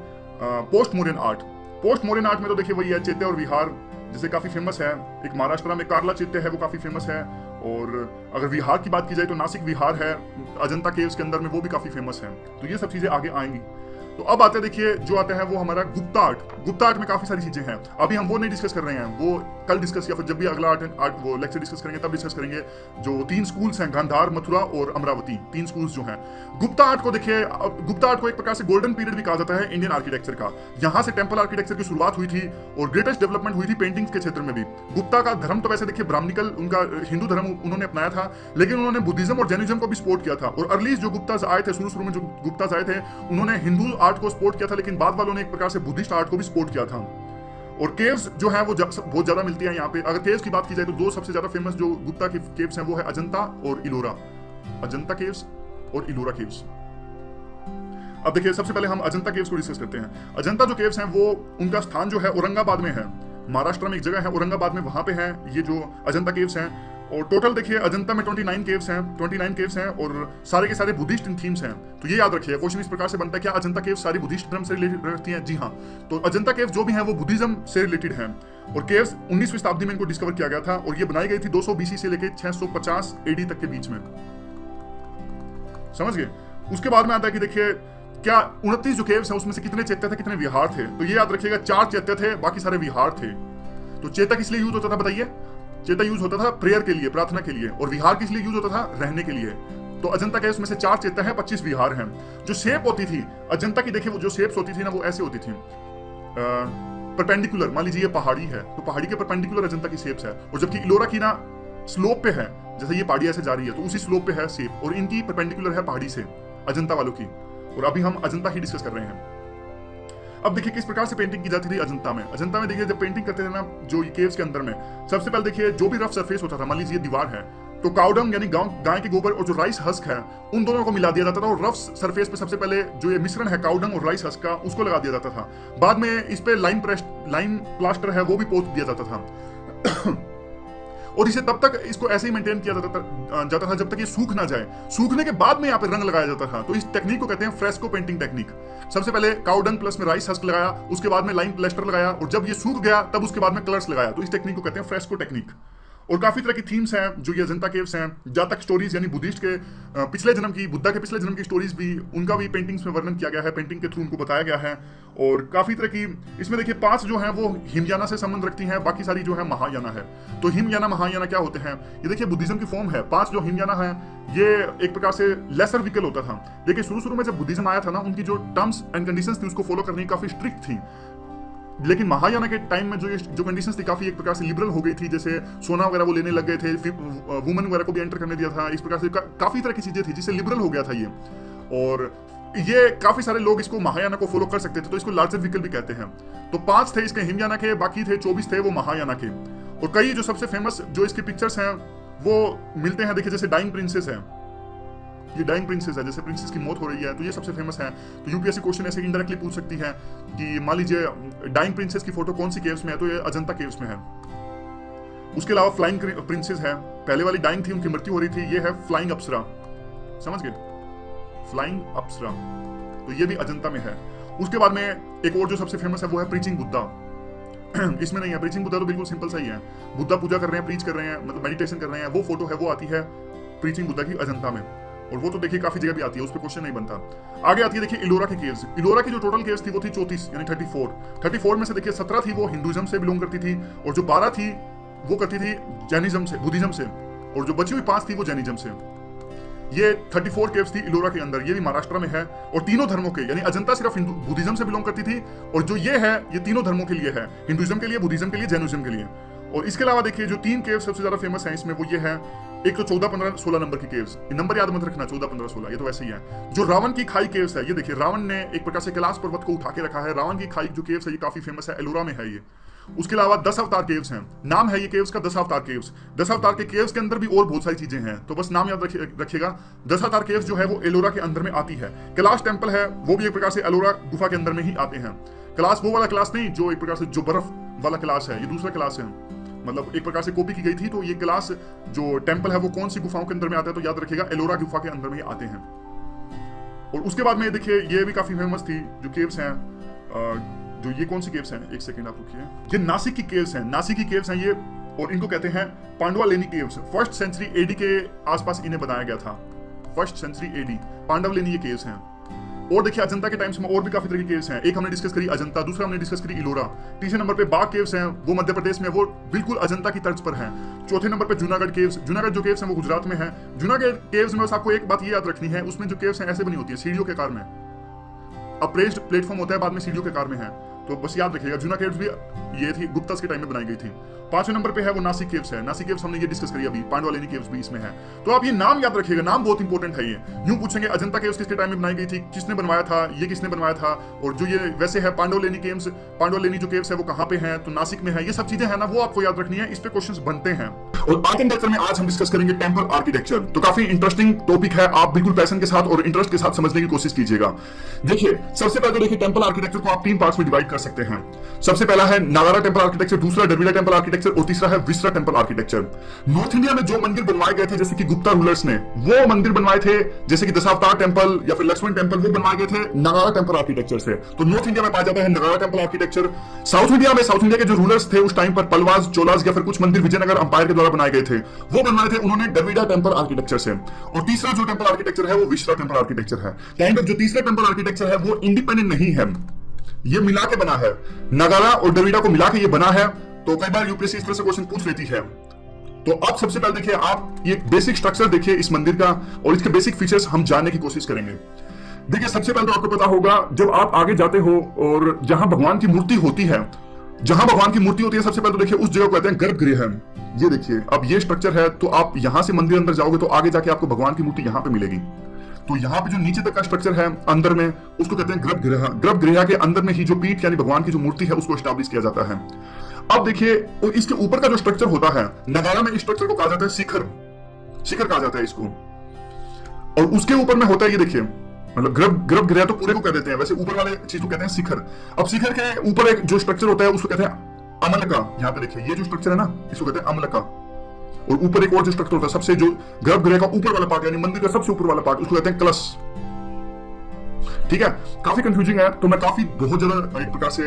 post Mauryan art. Post Mauryan art में तो देखिए वही है चैत्य और विहार, जैसे काफी फेमस है। एक महाराष्ट्र में कार्ला चैत्य है, वो काफी फेमस है। और अगर विहार की बात की जाए तो नासिक विहार है अजंता केव्स के अंदर में, वो भी काफी फेमस है। तो ये सब चीजें आगे आएंगी। तो अब आते हैं, देखिए जो आता है वो हमारा गुप्ता आर्ट। गुप्ता आर्ट में काफी सारी चीजें हैं, अभी हम वो नहीं डिस्कस कर रहे हैं, वो कल डिस्कस या फिर जब भी अगला आर्ट वो लेक्चर डिस्कस करेंगे तब डिस्कस करेंगे। जो 3 स्कूल्स हैं, गांधार, मथुरा और अमरावती, 3 स्कूल्स जो हैं। गुप्ता आर्ट को देखिए, गुप्ता आर्ट को एक प्रकार से गोल्डन पीरियड भी कहा जाता है इंडियन आर्किटेक्चर का। यहाँ से टेम्पल आर्किटेक्चर की शुरुआत हुई थी और ग्रेटेस्ट डेवलपमेंट हुई थी पेंटिंग्स के क्षेत्र में भी। गुप्ता का धर्म तो वैसे देखिए ब्राह्मणिकल, उनका हिंदू धर्म उन्होंने अपनाया था, लेकिन उन्होंने बुद्धिज्म और जैनिज्म को भी सपोर्ट किया था। और अर्ली जो गुप्ताज आए थे, शुरू में जो गुप्ताज आए थे, उन्होंने हिंदू आर्ट को सपोर्ट किया था, लेकिन बाद वालों ने एक प्रकार से बुद्धिस्ट आर्ट को भी सपोर्ट किया था। और केव्स जो है वो बहुत ज्यादा मिलती है यहाँ पे। अगर केव्स की बात की जाए तो 2 सबसे ज्यादा फेमस जो गुप्ता की केव्स हैं वो है अजंता और इलोरा। अजंता केव्स और इलोरा केव्स। अब देखिए सबसे पहले हम अजंता केव्स को डिस्कस करते हैं। अजंता जो केव्स हैं वो, उनका स्थान जो है औरंगाबाद में है। महाराष्ट्र में एक जगह है औरंगाबाद में, वहां पे है ये जो अजंता केव्स हैं। और टोटल देखिए अजंता में 29 केव्स हैं, 29 केव्स हैं और सारे के सारे बुद्धिस्ट थीम्स हैं। तो ये याद रखिए, क्वेश्चन इस प्रकार से बनता है, क्या अजंता केव्स सारी बुद्धिस्ट धर्म से रिलेटेड रहती हैं? जी हाँ। तो अजंता केव्स जो भी हैं वो बुद्धिज्म से रिलेटेड हैं। और केव्स 19वीं शताब्दी में इनको डिस्कवर किया गया था और ये बनाई गई थी 200 BC से लेकर 650 AD तक के बीच में। समझ गए? उसके बाद में आता है कि देखिए क्या 29 जो केव्स हैं उसमें से कितने चैत्य थे, कितने विहार थे? तो ये याद रखिएगा 4 चैत्य थे, बाकी सारे विहार थे। तो चैत्य किस लिए यूज होता था बताइए? चैत्य यूज होता था प्रेयर के लिए, प्रार्थना के लिए। और विहार किस लिए यूज होता था? रहने के लिए। तो अजंता केव्स में से 4 चैत्य हैं, 25 विहार हैं। जो शेप होती थी अजंता की, देखिए वो जो शेप्स होती थी ना वो ऐसे होती थी परपेंडिकुलर। मान लीजिए ये पहाड़ी है तो पहाड़ी के परपेंडिकुलर अजंता की शेप्स है। और जबकि इलोरा की ना स्लोप पे है, जैसे ये पहाड़ी ऐसे जा रही है तो उसी स्लोप पे है शेप, और इनकी परपेंडिकुलर है पहाड़ी से, अजंता वालों की। और अभी हम अजंता ही डिस्कस कर रहे हैं। अब देखिए किस प्रकार से पेंटिंग की जाती थी अजंता में। अजंता में देखिए जब पेंटिंग करते थे ना जो केव्स के अंदर में, सबसे पहले देखिए जो भी रफ सरफेस होता था, मान लीजिए दीवार है तो काउडंग यानी गाय के गोबर और जो राइस हस्क है उन दोनों को मिला दिया जाता था। और रफ सरफेस पे सबसे पहले जो ये मिश्रण है काउडंग और राइस हस्क का, उसको लगा दिया जाता था। बाद में इस पे लाइम प्लास्टर है वो भी पोत दिया जाता था। और इसे तब तक इसको ऐसे ही मेंटेन किया जाता था जब तक ये सूख ना जाए। सूखने के बाद में यहाँ पे रंग लगाया जाता था। तो इस टेक्निक को कहते हैं फ्रेस्को पेंटिंग टेक्निक। सबसे पहले काउडंग प्लस में राइस हस्क लगाया, उसके बाद में लाइम प्लास्टर लगाया, और जब ये सूख गया तब उसके बाद में कलर्स लगाया। तो इस टेक्निक को कहते हैं फ्रेस्को टेक्निक। और काफी तरह की थीम्स हैं जो ये अजंता केव्स हैं। जातक स्टोरीज यानी बुद्धिस्ट के पिछले जन्म की, बुद्धा के पिछले जन्म की स्टोरीज भी, उनका भी पेंटिंग्स में वर्णन किया गया है, पेंटिंग के थ्रू उनको बताया गया है। और काफी तरह की इसमें देखिए 5 जो हैं वो हिमयाना से संबंध रखती हैं, बाकी सारी जो है महायाना है। तो हिमयाना महायाना क्या होते हैं? ये देखिए बुद्धिज्म की फॉर्म है। 5 जो हिमयाना है ये एक प्रकार से लेसर विकल होता था। देखिए शुरू में जब बुद्धिज्म आया था ना, उनकी जो टर्म्स एंड कंडीशंस थी उसको फॉलो करनी काफी स्ट्रिक्ट थी। लेकिन महायाना के टाइम में जो कंडीशंस थी काफी एक प्रकार से लिबरल हो गई थी। जैसे सोना वगैरह वो लेने लग गए थे, वुमेन वगैरह को भी एंटर करने दिया था। इस प्रकार से काफी तरह की चीजें थी जिससे लिबरल हो गया था ये। और ये काफी सारे लोग इसको महायाना को फॉलो कर सकते थे, तो इसको लार्जर विकल भी कहते हैं। तो 5 थे इसके हिमयाना के, बाकी थे 24 थे वो महायाना के। और कई जो सबसे फेमस जो इसके पिक्चर्स हैं वो मिलते हैं। देखिए जैसे डाइंग प्रिंसेस है, ये डाइंग प्रिंसेस है, जैसे प्रिंसेस की मौत हो रही है तो ये सबसे फेमस है। तो यूपीएससी क्वेश्चन ऐसे इंडायरेक्टली पूछ सकती है कि मान लीजिए डाइंग प्रिंसेस की फोटो कौन सी केव्स में है, तो ये अजंता केव्स में है। उसके अलावा फ्लाइंग प्रिंसेस है, पहले वाली डाइंग थी उनकी मृत्यु हो रही थी, ये है फ्लाइंग अप्सरा। समझ गए? फ्लाइंग अप्सरा, तो ये भी अजंता में है। उसके बाद में एक और जो सबसे फेमस है वो है प्रीचिंग बुद्धा। इसमें नहीं है प्रीचिंग बुद्धा, तो बिल्कुल सिंपल सा ही है, बुद्धा पूजा कर रहे हैं, प्रीच कर रहे हैं, मतलब मेडिटेशन कर रहे हैं, वो फोटो है वो आती है प्रीचिंग बुद्धा की अजंता में। और वो तो देखिए काफी जगह भी आती है, उस पर क्वेश्चन नहीं बनता। आगे आती है देखिए इलोरा की केव्स। इलोरा की जो टोटल केव्स थी वो थी 34 यानी 34 में से देखिए 17 थी वो हिंदुइज्म से बिलोंग करती थी, और जो 12 थी वो करती थी जैनिज्म से, बुद्धिज्म से, और जो बची हुई 5 थी वो जैनिज्म से। ये 34 केव्स थी इलोरा के अंदर, ये भी महाराष्ट्र में है। और तीनों धर्मों के, यानी अजंता सिर्फ बुद्धिज्म से बिलोंग करती थी, और जो ये है ये तीनों धर्मों के लिए है, हिंदुइज्म के लिए, बुद्धिज्म के लिए, जैनिज्म के लिए। और इसके अलावा देखिए जो 3 केव्स सबसे ज्यादा फेमस हैं इसमें वो ये है, एक तो 14, 15, 16 नंबर की केव्स। नंबर याद मत रखना, 14, 15, 16, ये तो वैसे ही है। जो रावण की खाई केव्स है, ये देखिए रावण ने एक प्रकार से कैलाश पर्वत को उठा के रखा है। रावण की खाई जो केव्स है ये काफी फेमस है, एलोरा में है ये। उसके अलावा 10 अवतार केव्स हैं, नाम है ये केव्स का 10 अवतार केव्स। 10 अवतार के केव्स के अंदर भी और बहुत सारी चीजें हैं, तो बस नाम याद रखिएगा। 10 अवतार केव्स जो है वो एलोरा के अंदर में आती है। कैलाश टेम्पल है वो भी एक प्रकार से एलोरा गुफा के अंदर में ही आते हैं। कैलाश वो वाला कैलाश नहीं जो एक प्रकार से जो बर्फ वाला कैलाश है, ये दूसरा कैलाश है, मतलब एक प्रकार से कॉपी की गई थी। तो ये कैलाश जो टेम्पल है वो कौन सी गुफाओं के अंदर में आता है, तो याद रखिएगा एलोरा गुफा के अंदर में ही आते हैं। और उसके बाद में देखिए ये भी काफी फेमस थी जो केव्स हैं, जो ये कौन सी केव्स हैं, एक सेकेंड आप रुकिए, ये नासिक की केव्स हैं, नासिक की केव्स हैं ये, और इनको कहते हैं पांडवालेनी केव्स। 1st सेंचुरी एडी के आसपास इन्हें बनाया गया था, 1st सेंचुरी एडी, पांडवलेनी ये केव्स हैं। और देखिए अजंता के टाइम्स में और भी काफी तरह की केव्स हैं। एक हमने डिस्कस करी अजंता, दूसरा हमने डिस्कस करी इलोरा। तीसरे नंबर पे बाग केव्स हैं, वो मध्य प्रदेश में, वो बिल्कुल अजंता की तर्ज पर हैं। चौथे नंबर पे जूनागढ़ केव्स, जूनागढ़ जो केव्स हैं वो गुजरात में है। जूनागढ़ केव्स में बस आपको एक बात ये याद रखनी है, उसमें जो केव्स हैं ऐसे बनी होती है सीढ़ियों के आकार में, अप्रेस्ड प्लेटफॉर्म होता है, बाद में सीढ़ियों के आकार में है, तो बस याद रखिएगा। जूना केव्स भी ये थी गुप्ता के टाइम में बनाई गई थी। 5वें नंबर पे है वो नासिक केव्स है, नासिक केव्स हमने ये डिस्कस करी अभी, पांडवालेनी केव्स भी इसमें है। तो आप ये नाम याद रखिएगा, नाम बहुत इंपॉर्टेंट है ये। यूं पूछेंगे अजंता केव्स किसके टाइम में बनाई गई थी, किसने बनवाया था, ये किसने बनवाया था, और जो ये वैसे है पांडवालेनी केव्स, पांडवालेनी जो केव्स है वो कहां पे है, तो नासिक में है। ये सब चीजें है ना, वो आपको याद रखनी है, इस पे क्वेश्चंस बनते हैं। और आर्ट एंड कल्चर में आज हम डिस्कस करेंगे टेंपल आर्किटेक्चर। तो काफी इंटरेस्टिंग टॉपिक है, आप बिल्कुल पैशन के साथ और इंटरेस्ट के साथ समझने की कोशिश कीजिएगा। देखिए सबसे पहले देखिए टेंपल आर्किटेक्चर को आप 3 पार्ट्स में डिवाइड कर सकते हैं। सबसे पहला है नागारा टेंपल आर्किटेक्चर, दूसरा द्रविड़ टेंपल आर्किटेक्चर, और तीसरा है Vista temple architecture. North India में जो मंदिर बनवाए गए थे जैसे कि गुप्ता रूलर्स ने, वो मंदिर बनवाए थे, जैसे कि दशावतार टेंपल या फिर लक्ष्मण टेंपल, वो बनवाए गए थे नागारा टेंपल आर्किटेक्चर से। तो नॉर्थ इंडिया में पाया जाता है नागारा टेंपल आर्किटेक्चर। साउथ इंडिया में, साउथ इंडिया के जो रूलर्स थे उस टाइम पर, पलवाज, चोलाज या फिर कुछ मंदिर विजयनगर अंपायर के द्वारा बनाए गए थे, वो बनवाए थे उन्होंने द्रविड़ टेंपल आर्किटेक्चर से। और तीसरा जो टेंपल आर्किटेक्चर है वो विस्टा टेंपल आर्किटेक्चर है। काइंड ऑफ जो तीसरा टेंपल आर्किटेक्चर है वो इंडिपेंडेंट नहीं है, ये मिला के बना है, नागारा और द्रविड़ा को मिला के ये बना है। तो कई बार यूपीएससी इस तरह से क्वेश्चन पूछ लेती है। तो अब सबसे पहले देखिए आप ये बेसिक स्ट्रक्चर देखिए इस मंदिर का, और इसके बेसिक फीचर्स हम जानने की कोशिश करेंगे। देखिए सबसे पहले तो आपको पता होगा जब आप आगे जाते हो और जहां भगवान की मूर्ति होती है, जहां भगवान की मूर्ति होती है, सबसे पहले तो देखिए उस जगह को कहते हैं गर्भगृह। ये देखिए अब ये स्ट्रक्चर है, तो आप यहां से मंदिर अंदर जाओगे तो आगे जाके आपको भगवान की मूर्ति यहां पे मिलेगी। तो यहाँ पे जो नीचे तक का स्ट्रक्चर है अंदर में, उसको कहते हैं गर्भगृह। गर्भगृह के अंदर में ही जो पीठ यानी भगवान की जो मूर्ति है उसको एस्टैब्लिश किया जाता है। अब देखिए इसके ऊपर का जो स्ट्रक्चर होता है, नगारा में इस स्ट्रक्चर को कहा जाता है शिखर, शिखर कहा जाता है इसको। और उसके ऊपर में होता है ये देखिए, मतलब गर्भगृह तो पूरे को कह देते हैं, वैसे ऊपर वाले चीज को कहते हैं शिखर। अब शिखर के ऊपर एक जो स्ट्रक्चर होता है उसको कहते हैं अमलका। यहाँ पे देखिए ये जो स्ट्रक्चर है ना, इसको कहते हैं अमलका। और ऊपर एक और जो स्ट्रक्चर होता है, सबसे जो गर्भगृह का ऊपर वाला पार्ट यानी मंदिर का सबसे ऊपर वाला पार्ट, उसको कहते हैं कलश। ठीक है, काफी कंफ्यूजिंग है, तो मैं काफी बहुत ज्यादा एक प्रकार से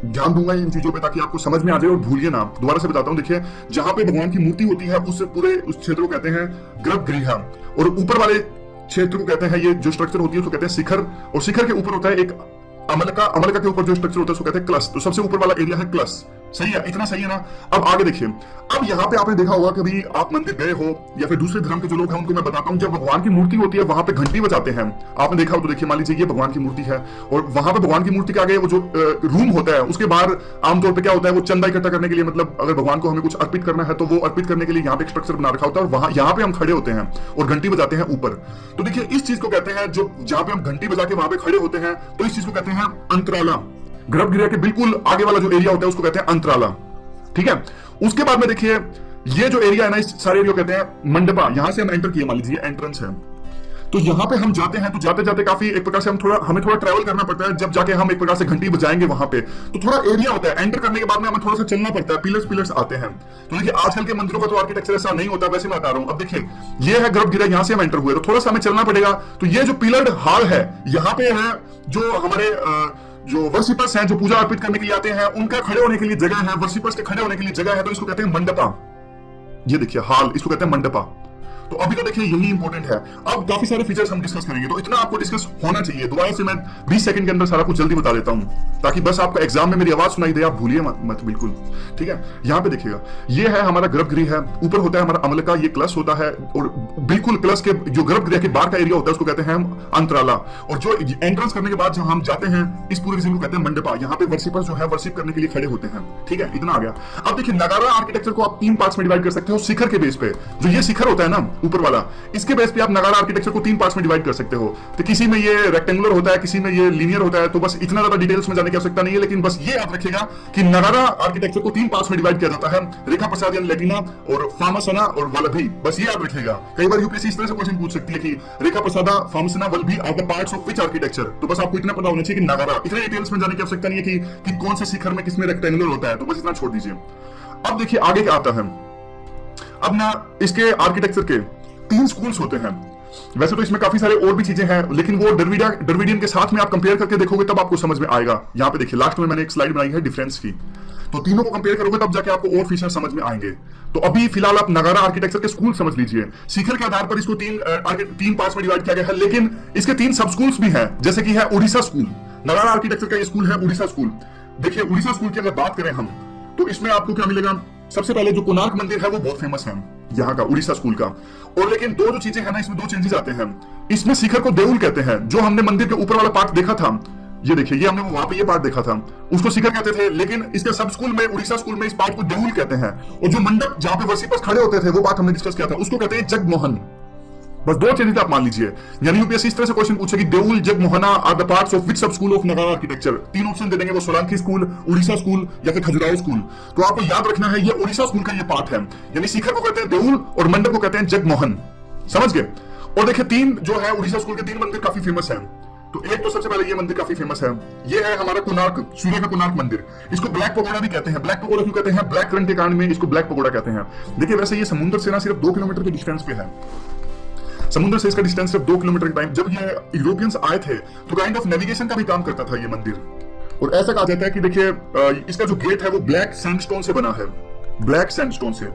ध्यान दूंगा इन चीजों पे ताकि आपको समझ में आ जाए और भूलिए ना। दोबारा से बताता हूं, देखिए जहां पे भगवान की मूर्ति होती है उससे पूरे उस क्षेत्र को कहते हैं गर्भगृह, और ऊपर वाले क्षेत्र को कहते हैं, ये जो स्ट्रक्चर होती है उसको कहते हैं शिखर, और शिखर के ऊपर होता है एक अमलका। अमलका के ऊपर जो स्ट्रक्चर होता है उसको कहते हैं क्लस। तो सबसे ऊपर वाला एरिया है क्लस। सही है, इतना सही है ना। अब आगे देखिए, अब यहाँ पे आपने देखा होगा कभी आप मंदिर गए हो या फिर दूसरे धर्म के जो लोग हैं उनको मैं बताता हूँ, जब भगवान की मूर्ति होती है वहां पे घंटी बजाते हैं। आपने देखा हो तो देखिए, मान लीजिए ये भगवान की मूर्ति है और वहां पे भगवान की मूर्ति के आगे वो जो रूम होता है उसके बाहर आमतौर पर क्या होता है, वो चंदा इकट्ठा करने के लिए, मतलब अगर भगवान को हमें कुछ अर्पित करना है तो वो अर्पित करने के लिए यहाँ पे एक स्ट्रक्चर बना रखा होता है, और वहां यहाँ पे हम खड़े होते हैं और घंटी बजाते हैं ऊपर। तो देखिए इस चीज को कहते हैं, जो जहां पे हम घंटी बजा के वहां पे खड़े होते हैं, तो इस चीज को कहते हैं अंतराला। गर्भगृह के बिल्कुल आगे वाला जो एरिया होता है उसको कहते हैं अंतराला। ठीक है, उसके बाद में देखिए ये जो एरिया है ना, इस सारे एरिया कहते हैं मंडपा। यहां से हम एंटर किए, मान लीजिए एंट्रेंस है, तो यहां पे हम जाते हैं, तो जाते जाते काफी एक प्रकार से हमें थोड़ा ट्रैवल करना पड़ता है। जब जाके हम एक प्रकार से घंटी बजाएंगे वहां पे, तो थोड़ा एरिया होता है। एंटर करने के बाद में हमें थोड़ा सा चलना पड़ता है, पिलर्स आते हैं। तो देखिए आजकल के मंदिरों का तो आर्किटेक्चर ऐसा नहीं होता, वैसे मैं बता रहा हूं। अब देखिए ये है गर्भगृह, यहां से हम एंटर हुए तो थोड़ा सा हमें चलना पड़ेगा। तो ये जो पिलर्ड हॉल है, यहाँ पे है जो हमारे जो वर्शिपर्स हैं, जो पूजा अर्पित करने के लिए आते हैं, उनका खड़े होने के लिए जगह है, वर्शिपर्स के खड़े होने के लिए जगह है, तो इसको कहते हैं मंडपा। ये देखिए हॉल, इसको कहते हैं मंडपा। तो अभी तो देखिए यही इंपॉर्टेंट है। अब काफी सारे फीचर्स हम डिस्कस करेंगे, तो इतना आपको डिस्कस होना चाहिए। दोबारा से मैं 20 सेकंड के अंदर सारा कुछ जल्दी बता देता हूं, ताकि बस आपको एग्जाम में मेरी आवाज सुनाई दे, आप भूलिए मत बिल्कुल। ठीक है, यहाँ पे देखिएगा, ये है हमारा गर्भगृह है, ऊपर होता है हमारा अमलका, ये क्लस होता है, और बिल्कुल क्लस के जो गर्भगृह के बाहर का एरिया होता है उसको कहते हैं हम अंतराला। और जो एंट्रेंस करने के बाद जहां हम जाते हैं, इस पूरे रीजन को कहते हैं मंडपा। यहाँ पे वर्शिपर्स जो है वर्शिप करने के लिए खड़े होते हैं। ठीक है, इतना आ गया। अब देखिए नगारा आर्किटेक्चर को आप 3 पार्ट्स में डिवाइड कर सकते हो शिखर के बेस पे। जो ये शिखर होता है ना ऊपर वाला, इसके बेस पे आप नगारा आर्किटेक्चर को 3 पार्ट्स में डिवाइड कर सकते हो। तो किसी में ये रेक्टेंगुलर होता है, किसी में ये लीनियर होता है। तो बस इतना ज्यादा डिटेल्स में जाने की आवश्यकता नहीं है, लेकिन बस ये याद रखिएगा कि नगारा आर्किटेक्चर को 3 पार्ट्स में डिवाइड किया जाता है, रेखा प्रसाद यानी लैटिना, और फामसना और वल्लभी। बस ये याद रखिएगा। कई बार यूपीएससी इस तरह से क्वेश्चन पूछ सकती है कि Rekha Prasada, Phamsana, Valabhi are the parts of which architecture. तो बस आपको इतना पता होना चाहिए कि नगारा, इतने डिटेल्स में जाने की आवश्यकता नहीं है कि कौन से शिखर में किसमें रेक्टेंगुलर होता है। तो बस इतना छोड़ दीजिए। अब देखिए आगे क्या आता है। अब ना इसके आर्किटेक्चर के 3 स्कूल्स होते हैं। वैसे तो इसमें काफी सारे और भी चीजें हैं, लेकिन वो डर्विडियन के साथ में आप कंपेयर करके देखोगे तब आपको समझ में आएगा। यहाँ पे देखिए लास्ट में मैंने एक स्लाइड बनाई है डिफरेंस की, तो तीनों को कंपेयर करोगे तब जाके आपको और फीचर समझ में आएंगे। तो अभी फिलहाल आप नगारा आर्किटेक्चर के स्कूल समझ लीजिए। शिखर के आधार पर इसको तीन पार्ट्स में डिवाइड किया गया है, लेकिन इसके 3 सब स्कूल्स भी हैं, जैसे कि है उड़ीसा स्कूल। नगारा आर्किटेक्चर का ये स्कूल है उड़ीसा स्कूल। देखिए उड़ीसा स्कूल की अगर बात करें हम, तो इसमें आपको क्या मिलेगा, सबसे पहले जो कोणार्क मंदिर है वो बहुत फेमस है यहाँ का, उड़ीसा स्कूल का। और लेकिन दो जो चीजें है ना, इसमें 2 चेंजेस आते हैं। इसमें शिखर को देउल कहते हैं, जो हमने मंदिर के ऊपर वाला पार्ट देखा था, ये देखिए, ये हमने वहां पे ये पार्ट देखा था, उसको शिखर कहते थे, लेकिन इसके सब स्कूल में, उड़ीसा स्कूल में इस पार्ट को देउल कहते हैं। और जो मंडप जहां पे वर्शिपर्स खड़े होते थे, वो बात हमने डिस्कस किया था, उसको कहते हैं जगमोहन। बस 2 चीजें आप मान लीजिए। यानी यूपीएससी इस तरह से क्वेश्चन पूछेगी, Deul Jagamohana are the parts of which sub school of Nagara architecture. 3 option दे देंगे, वो सोलंकी स्कूल, उड़ीसा स्कूल या फिर खजुराहो स्कूल। तो आपको याद रखना है ये उड़ीसा स्कूल का ये पार्ट है। यानी शिखर को कहते हैं देउल और मंडप को कहते हैं जगमोहन। समझ गए? और देखिए 3 जो है उड़ीसा स्कूल के 3 मंदिर काफी फेमस है। तो एक तो सबसे पहले ये मंदिर काफी फेमस है, ये है हमारा कोणार्क, सूर्य का कोणार्क मंदिर। इसको ब्लैक पगोड़ा भी कहते हैं। ब्लैक पगोड़ा क्यों कहते हैं? ब्लैक रंग के कारण में इसको ब्लैक पगोड़ा कहते हैं। देखिए वैसे ये समुद्र से ना सिर्फ 2 किलोमीटर के डिस्टेंस पे है। समुद्र से इसका डिस्टेंस सिर्फ 2 किलोमीटर के टाइम। जब ये यूरोपियंस आए थे तो काइंड ऑफ नेविगेशन का भी काम करता था ये मंदिर। और ऐसा कहा जाता है कि देखिए इसका जो गेट है वो ब्लैक सैंडस्टोन से बना है, ब्लैक सैंडस्टोन से।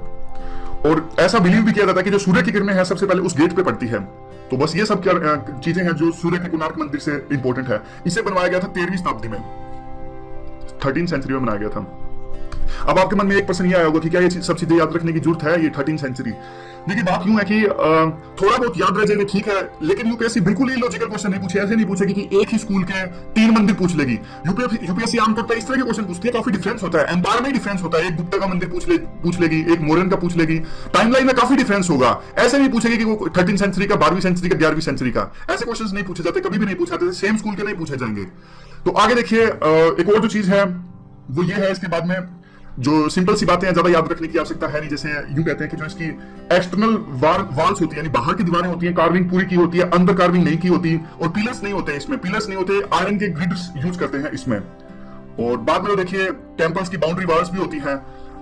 और ऐसा बिलीव भी किया जाता है कि जो सूर्य की किरणें हैं सबसे पहले उस गेट पे पड़ती है। तो बस ये सब चीजें हैं जो सूर्य के कोणार्क मंदिर से इंपॉर्टेंट है। इसे बनवाया गया था 13वीं शताब्दी में, 13th सेंचुरी में बनाया गया था। अब आपके मन में एक प्रश्न ये आया होगा कि क्या ये सब चीजें याद रखने की जरूरत है, ये 13th सेंचुरी? देखिए बात यूं है कि थोड़ा बहुत याद रह जाएगा ठीक है, लेकिन यूपीएससी बिल्कुल ही लॉजिकल क्वेश्चन नहीं पूछे, ऐसे नहीं पूछेगी कि एक ही स्कूल के 3 मंदिर पूछ लेगी। यूपीएससी आमतौर पर इस तरह के क्वेश्चन पूछती है, काफी डिफरेंस होता है, एम्पायर में डिफरेंस होता है। एक गुप्ता का मंदिर पूछ लेगी, एक मौर्यन का पूछ लेगी, टाइमलाइन में काफी डिफरेंस होगा। ऐसे नहीं पूछेगी कि वो 13th सेंचुरी का, 12वीं सेंचुरी का, 11वीं सेंचुरी का। ऐसे क्वेश्चन नहीं पूछे जाते, कभी भी नहीं पूछे जाते, सेम स्कूल के नहीं पूछे जाएंगे। तो आगे देखिए एक और जो चीज है वो ये है, इसके बाद में जो सिंपल सी बातें हैं, ज्यादा याद रखने की आवश्यकता है नहीं। जैसे यूं कहते हैं कि जो इसकी एक्सटर्नल वाल्स होती है, यानी बाहर की दीवारें होती हैं, कार्विंग पूरी की होती है, अंदर कार्विंग नहीं की होती, और पिलर्स नहीं होते इसमें, पिलर्स नहीं होते, आयरन के ग्रिड्स यूज करते हैं इसमें। और बाद में देखिए टेम्पल्स की बाउंड्री वाल्स भी होती हैं।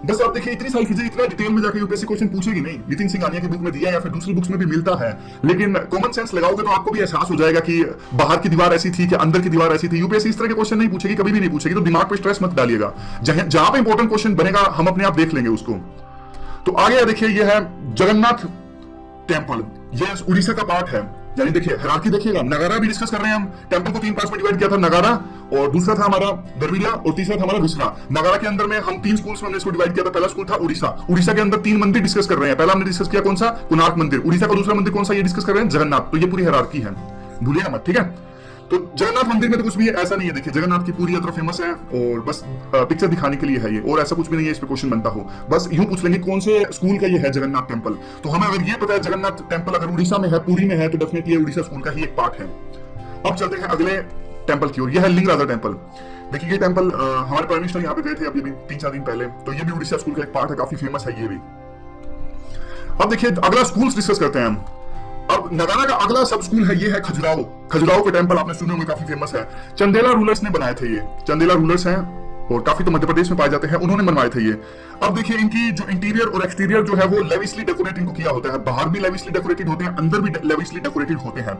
बस आप देखिए इतनी सारी चीजें, इतना डिटेल में जाकर यूपीएससी क्वेश्चन पूछेगी नहीं। नितिन सिंघानिया की बुक में दिया या फिर दूसरी बुक्स में भी मिलता है, लेकिन कॉमन सेंस लगाओगे तो आपको भी एहसास हो जाएगा कि बाहर की दीवार ऐसी थी कि अंदर की दीवार ऐसी थी। यूपीएससी इस तरह के क्वेश्चन नहीं पूछेगी, कभी भी नहीं पूछेगी। तो दिमाग पे स्ट्रेस मत डालिएगा, जहां पे इंपॉर्टेंट क्वेश्चन बनेगा हम अपने आप देख लेंगे उसको। तो आगे देखिए ये है जगन्नाथ टेम्पल, ये उड़ीसा का पार्ट है। यानी देखिए हायरार्की देखिएगा, नगारा भी डिस्कस कर रहे हैं हम। टेंपल को 3 पार्ट्स में डिवाइड किया था, नगारा, और दूसरा था हमारा द्रविड़, और तीसरा था हमारा विसरा। नगारा के अंदर में हम 3 स्कूल्स में हमने इसको डिवाइड किया था। पहला स्कूल था उड़ीसा। उड़ीसा के अंदर 3 मंदिर डिस्कस कर रहे हैं। पहला हमने डिस्कस किया कौन सा? कोणार्क मंदिर। उड़ीसा का दूसरा मंदिर कौन सा? ये डिस्कस कर रहे हैं जगन्नाथ। तो ये पूरी हायरार्की है, भूलिएगा मत, ठीक है। तो जगन्नाथ मंदिर में तो कुछ भी ऐसा नहीं है। देखिए जगन्नाथ की पूरी यात्रा फेमस है और बस पिक्चर दिखाने के लिए है ये, और ऐसा कुछ भी नहीं है इस पे क्वेश्चन बनता हो। बस यूं पूछ लेंगे कौन से स्कूल का ये है जगन्नाथ टेंपल। तो हमें अगर ये पता है जगन्नाथ टेंपल अगर उड़ीसा में है, पुरी में है, तो डेफिनेटली उड़ीसा स्कूल का ही एक पार्ट है। अब चलते हैं अगले टेंपल की ओर। यह है लिंगराजा टेंपल। देखिए ये टेंपल हमारे प्राइम मिनिस्टर यहाँ पे गए थे अभी 3-4 दिन पहले, तो ये भी उड़ीसा स्कूल का एक पार्ट है, काफी फेमस है ये भी। अब देखिए अगला स्कूल डिस्कस करते हैं हम। अब नगारा का अगला सब स्कूल है, ये है खजुराहो। खजुराहो के टेंपल आपने सुने होंगे, काफी फेमस है। चंदेला रूलर्स ने बनाए थे ये। चंदेला रूलर्स हैं और काफी तो मध्य प्रदेश में पाए जाते हैं, उन्होंने बनवाए थे ये। अब देखिए इनकी जो इंटीरियर और एक्सटीरियर जो है वो लेविशली डेकोरेटिंग को किया होता है। बाहर भी लेविशली डेकोरेटेड होते हैं, अंदर भी लेविशली डेकोरेटेड होते हैं।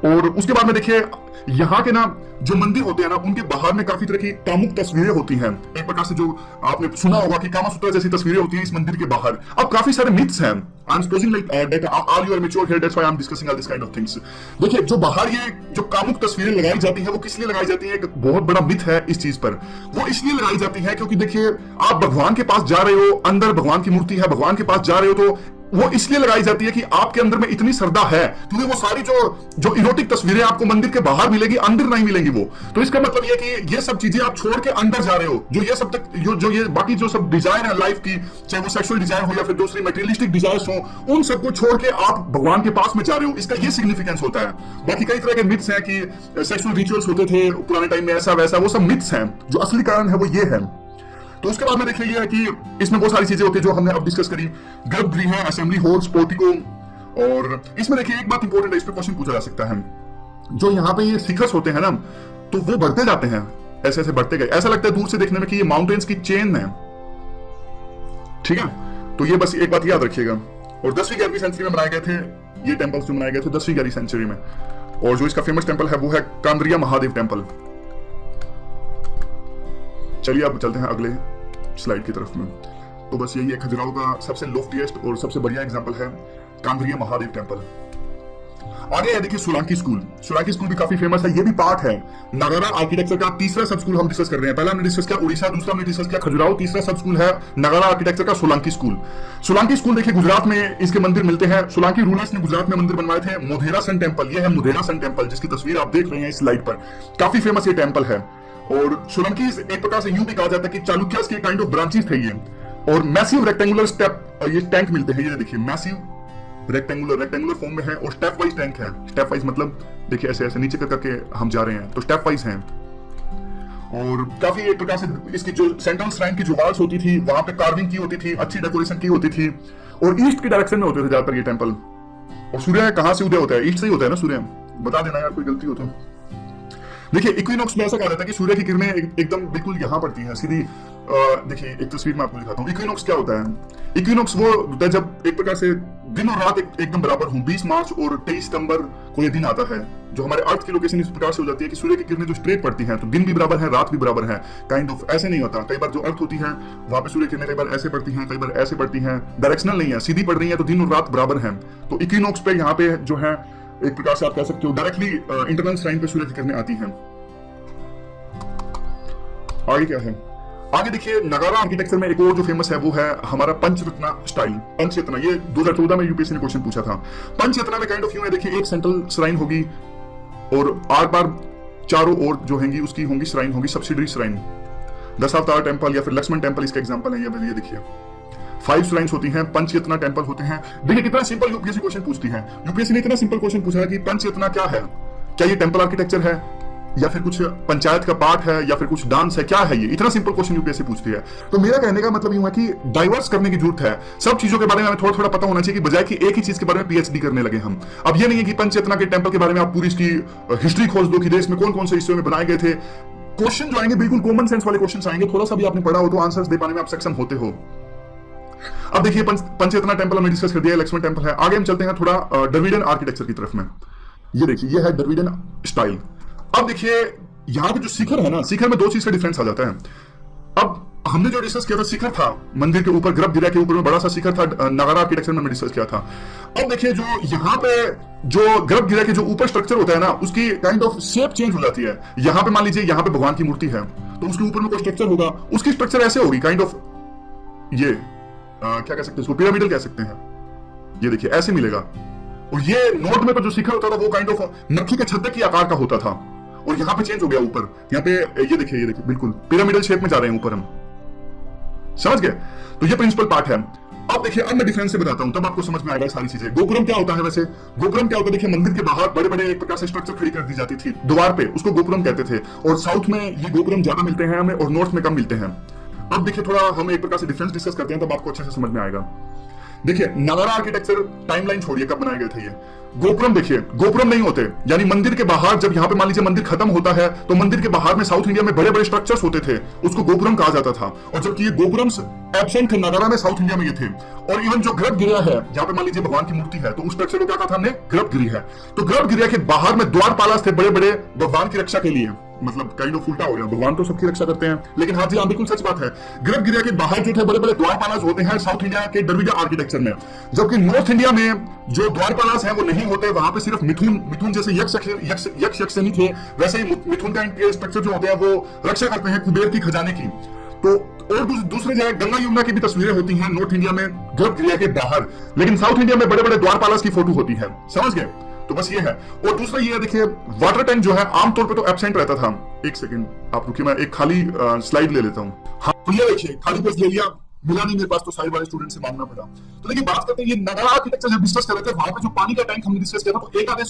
और उसके बाद में देखिए यहाँ के ना जो मंदिर होते हैं ना, उनके बाहर में काफी तरह की कामुक तस्वीरें होती हैं। एक प्रकार से जो आपने सुना होगा कि कामासूत्र जैसी तस्वीरें होती हैं इस मंदिर के बाहर। अब काफी सारे मिथ्स हैं। I am supposing like that all you are mature here, that's why I am discussing all this kind of things. देखिए जो बाहर ये जो कामुक तस्वीरें लगाई जाती हैं वो किस लिए लगाई जाती हैं? एक बहुत बड़ा मिथ है इस चीज पर। वो इसलिए लगाई जाती है क्योंकि देखिए आप भगवान के पास जा रहे हो, अंदर भगवान की मूर्ति है, भगवान के पास जा रहे हो, तो वो इसलिए लगाई जाती है कि आपके अंदर में इतनी श्रद्धा है, क्योंकि वो सारी जो इरोटिक तस्वीरें आपको मंदिर के बाहर मिलेगी, अंदर नहीं मिलेंगी वो। तो इसका मतलब ये कि ये सब चीजें आप छोड़ के अंदर जा रहे हो। जो ये सब तक जो ये बाकी जो सब डिजायर है लाइफ की, चाहे वो सेक्सुअल डिजायर हो या फिर दूसरी मटेरियलिस्टिक डिजायर्स हो, उन सबको छोड़ के आप भगवान के पास में जा रहे हो, इसका ये सिग्निफिकेंस होता है। बाकी कई तरह के मिथ्स हैं कि सेक्सुअल रिचुअल्स होते थे पुराने टाइम में, ऐसा वैसा, वो सब मिथ्स हैं। जो असली कारण है वो ये है। तो उसके बाद में देखिए ये है कि इसमें बहुत सारी चीजें होती है जो हमने अब डिस्कस करी। गर्भगृह है, असेंबली हॉल्स, पोर्टिको, और इसमें देखिए एक बात इंपॉर्टेंट है, इस पे क्वेश्चन पूछा जा सकता है। जो यहाँ पे ये शिखर्स होते हैं ना, तो वो बढ़ते जाते हैं, ऐसे ऐसे बढ़ते गए। ऐसा लगता है दूर से देखने में कि ये माउंटेन्स की चेन है, ठीक है। तो ये बस एक बात याद रखिएगा। और 10वीं 11वीं सेंचुरी में बनाए गए थे ये टेम्पल्स, जो बनाए गए थे 10वीं 11वीं सेंचुरी में। और जो इसका फेमस टेम्पल है वो है कांद्रिया महादेव टेम्पल। चलिए अब चलते हैं अगले स्लाइड की तरफ में। तो बस यही है खजुराहो का सबसे लोफ्टीएस्ट और सबसे बढ़िया एग्जांपल है कांद्रिया महादेव टेम्पल। आगे है देखिए सोलंकी स्कूल। सोलंकी स्कूल भी काफी फेमस है, ये भी पार्ट है नागारा आर्किटेक्चर का। तीसरा सब स्कूल हम डिस्कस कर रहे हैं। पहला हमने डिस्कस किया उड़ीसा, दूसरा हमने डिस्कस किया खजुराहो, तीसरा सब स्कूल है नागारा आर्किटेक्चर का सोलंकी स्कूल। सोलंकी स्कूल देखिए गुजरात में इसके मंदिर मिलते हैं। सोलंकी रूलर्स ने गुजरात में मंदिर बनवाए थे। मोधेरा सन टेम्पल, ये है मोधेरा सन टेम्पल जिसकी तस्वीर आप देख रहे हैं इस स्लाइड पर। काफी फेमस ये टेम्पल है। और सोलंकी एक प्रकार से यूं भी कहा जाता है कि चालुक्यास के काइंड ऑफ ब्रांचेस थे ये। और मैसिव रेक्टेंगुलर स्टेप ये टैंक मिलते हैं, ये देखिए मैसिव रेक्टेंगुलर फॉर्म में है और स्टेप वाइज टैंक है। स्टेप वाइज मतलब देखिए ऐसे ऐसे नीचे करके हम जा रहे हैं तो स्टेप वाइज हैं। और काफी एक प्रकार से इसकी जो सेंट्रल श्राइन की जो वॉल्स होती थी वहां पे कार्विंग की होती थी, अच्छी डेकोरेशन की होती थी और ईस्ट की डायरेक्शन में होते थे ज्यादातर ये टेम्पल। और सूर्य कहां से उदय होता है? ईस्ट से ही होता है ना सूर्य, बता देना यार कोई गलती हो तो। देखिए इक्विनॉक्स में ऐसा कहा जाता है कि सूर्य की किरणें एकदम बिल्कुल यहां पड़ती हैं सीधी। देखिए एक तस्वीर में आपको दिखाता हूं। इक्विनॉक्स क्या होता है? इक्विनॉक्स वो होता है जब एक प्रकार से दिन और रात एकदम बराबर हों। 20 मार्च और 23 सितंबर को ये दिन आता है जो हमारे अर्थ की लोकेशन इस प्रकार से हो जाती है कि सूर्य की किरणें जो स्ट्रेट पड़ती हैं तो दिन भी बराबर है, रात भी बराबर है। काइंड ऑफ ऐसे नहीं होता। कई बार जो अर्थ होती है वहां पे सूर्य किरणें कई बार ऐसे पड़ती हैं, कई बार ऐसे पड़ती हैं, डायरेक्शनल नहीं है, सीधी पड़ रही है तो दिन और रात बराबर है। तो इक्विनॉक्स पे यहाँ पे जो है एक प्रकार से आप कह सकते हो डायरेक्टली इंटरनल श्राइन पे सूर्य की किरणें आती हैं। आगे क्या है? आगे देखिए नागारा आर्किटेक्चर में एक और जो फेमस है वो है हमारा पंचरत्न स्टाइल। पंचरत्न ये 2014 में यूपीएससी ने क्वेश्चन पूछा था। पंचरत्न में काइंड ऑफ यूं है, देखिए एक सेंट्रल श्राइन होगी और आर पार चारों ओर जो होंगी उसकी होंगी श्राइन होगी सब्सिडरी श्राइन। दशावतार टेम्पल या फिर लक्ष्मण टेम्पल इसका एग्जांपल है। ये देखिए 5 श्राइन्स होती हैं, पंचरत्न टेम्पल होते हैं। देखिए कितना सिंपल यूपीएससी क्वेश्चन पूछती है। यूपीएससी ने इतना सिंपल क्वेश्चन पूछा है कि पंचरत्न क्या है, क्या ये टेम्पल आर्किटेक्चर है या फिर कुछ पंचायत का पार्ट है या फिर कुछ डांस है, क्या है ये? इतना सिंपल क्वेश्चन यूपीएससी पूछती है। तो मेरा कहने का मतलब यूं है कि डाइवर्स करने की जरूरत है। सब चीजों के बारे में हमें थोड़ा थोड़ा पता होना चाहिए कि बजाय कि एक ही चीज के बारे में पीएचडी करने लगे हम। अब ये नहीं है कि पंचरत्न के टेम्पल के बारे में आप पूरी इसकी हिस्ट्री खोज दो कि देश में कौन कौन से हिस्सों में बनाए गए थे। क्वेश्चन जो आएंगे बिल्कुल कॉमन सेंस वाले क्वेश्चन आएंगे। थोड़ा सा भी आपने पढ़ा हो तो आंसर्स दे पाने में आप सक्षम होते हो। अब देखिए पंचरत्न टेम्पल हमने डिस्कस कर दिया, लक्ष्मण टेम्पल है। आगे हम चलते हैं थोड़ा द्रविडियन आर्किटेक्चर की तरफ में। ये देखिए ये है द्रविडियन स्टाइल। अब देखिए यहाँ पे जो शिखर है ना, शिखर में दो चीज का डिफरेंस आ जाता है। अब हमने जो डिस्कस किया था शिखर था मंदिर के ऊपर, गर्भगृह के ऊपर में बड़ा सा शिखर था, नागारा आर्किटेक्चर में हमने डिस्कस किया था। अब देखिए जो यहाँ पे जो गर्भगृह के जो ऊपर स्ट्रक्चर होता है ना उसकी काइंड ऑफ शेप चेंज हो जाती है। यहाँ पे मान लीजिए यहाँ पे भगवान की मूर्ति है तो उसके ऊपर में कोई स्ट्रक्चर होगा, उसकी स्ट्रक्चर ऐसे होगी काइंड ऑफ ये क्या कह सकते हैं इसको, पिरामिडल कह सकते हैं। ये देखिए ऐसे मिलेगा। और ये नॉर्थ में तो जो शिखर होता था वो काइंड ऑफ नक्की के छत्ते की आकार का होता था और यहाँ पे चेंज हो गया ऊपर। यहाँ पे ये देखिए बिल्कुल पिरामिडल शेप में जा रहे हैं ऊपर हम, समझ गए? तो ये प्रिंसिपल पार्ट है। अब देखिए अब मैं डिफरेंस से बताता हूं तब आपको समझ में आएगा सारी चीजें। गोपुरम क्या होता है? वैसे गोपुरम क्या होता है? देखिए मंदिर के बाहर बड़े बड़े एक प्रकार से स्ट्रक्चर खड़ी कर दी जाती थी द्वार पे, उसको गोपुरम कहते थे। और साउथ में ये गोपुरम ज्यादा मिलते हैं हमें और नॉर्थ में कम मिलते हैं। अब देखिए थोड़ा हम एक प्रकार से डिफरेंस डिस्कस करते हैं तब आपको अच्छे से समझ में आएगा। देखिए नागारा आर्किटेक्चर टाइमलाइन छोड़िए कब बनाए गए थे ये। गोपुरम देखिए गोपुरम नहीं होते, यानी मंदिर के बाहर जब यहाँ पे मान लीजिए मंदिर खत्म होता है तो मंदिर के बाहर में साउथ इंडिया में बड़े बड़े स्ट्रक्चर्स होते थे, उसको गोपुरम कहा जाता था। और जबकि ये गोपुरम्स एब्सेंट थे नागारा में, साउथ इंडिया में ये थे। और इवन जो गर्भगृह है जहाँ पे मान लीजिए भगवान की मूर्ति है तो उस स्ट्रक्चर को क्या कहा था हमने? गर्भगृह है। तो गर्भगृह के बाहर में द्वारपालास थे बड़े बड़े भगवान की रक्षा के लिए। मतलब काइंड ऑफ उल्टा हो गया, भगवान तो सबकी रक्षा करते हैं लेकिन हाँ जी हाँ बिल्कुल सच बात है। गर्भगृह के बाहर जो थे बड़े बड़े द्वारपालास होते हैं साउथ इंडिया के द्रविड़ आर्किटेक्चर में, जबकि नॉर्थ इंडिया में जो द्वारपालास है वो नहीं होते। वहां पे सिर्फ मिथुन जैसे यक्ष नहीं थे, वैसे ही मिथुन का इनके स्ट्रक्चर जो होते हैं वो रक्षा करते हैं कुबेर की खजाने की। तो और दूसरे जगह गंगा यमुना की भी तस्वीरें होती हैं नॉर्थ इंडिया में गर्भगृह के बाहर, लेकिन साउथ इंडिया में बड़े बड़े द्वारपालास की फोटो होती है, समझ गए? तो बस ये है। और दूसरा ये है देखिए वाटर टैंक जो है आमतौर पे तो एब्सेंट रहता था। एक सेकंड आप रुकिए, मैं एक खाली स्लाइड ले लेता हूँ। हाँ तो ये देखिए खाली पेज ले लिया, मिला नहीं मेरे पास तो साइड वाले स्टूडेंट से मांगना पड़ा। तो देखिए बात करते हैं ये नागारा आर्किटेक्चर जब डिस्कस कर रहे थे वहां पे जो पानी का टैंक हमने डिस्कस किया था तो एक आधे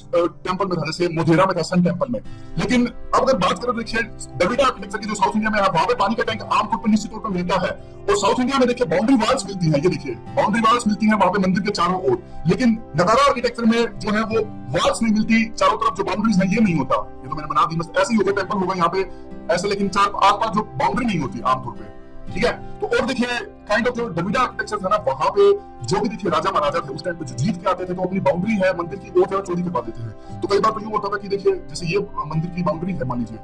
टेंपल में था, जैसे मोधेरा में था सन टेंपल में। लेकिन अब अगर बात करें तो देखिए द्रविड़ आर्किटेक्चर की जो साउथ इंडिया में है वहां पे पानी का टैंक आमतौर पर निश्चित तौर पर मिलता है। और साउथ इंडिया में देखिए बाउंड्री वॉल्स मिलती है, ये देखिए बाउंड्री वॉल्स मिलती है वहां पे मंदिर के चारों ओर। लेकिन नागारा आर्किटेक्चर में जो है वो वॉल्स नहीं मिलती, चारों तरफ जो बाउंड्रीज है ये नहीं होता। ये तो मैंने बना दी, बस ऐसे ही होगा टेंपल होगा यहाँ पे ऐसे, लेकिन चार आसपास जो बाउंड्री नहीं होती आमतौर पर। ठीक है। तो और देखिए काइंड ऑफ जो द्रविड़ आर्किटेक्चर था ना, वहां पे जो भी देखिए राजा महाराजा थे उस टाइम पे जो जीत के आते थे तो अपनी बाउंड्री है मंदिर की और ज्यादा चौड़ी करवा देते थे। तो कई बार तो यूं होता था कि देखिए जैसे ये मंदिर की बाउंड्री है मान लीजिए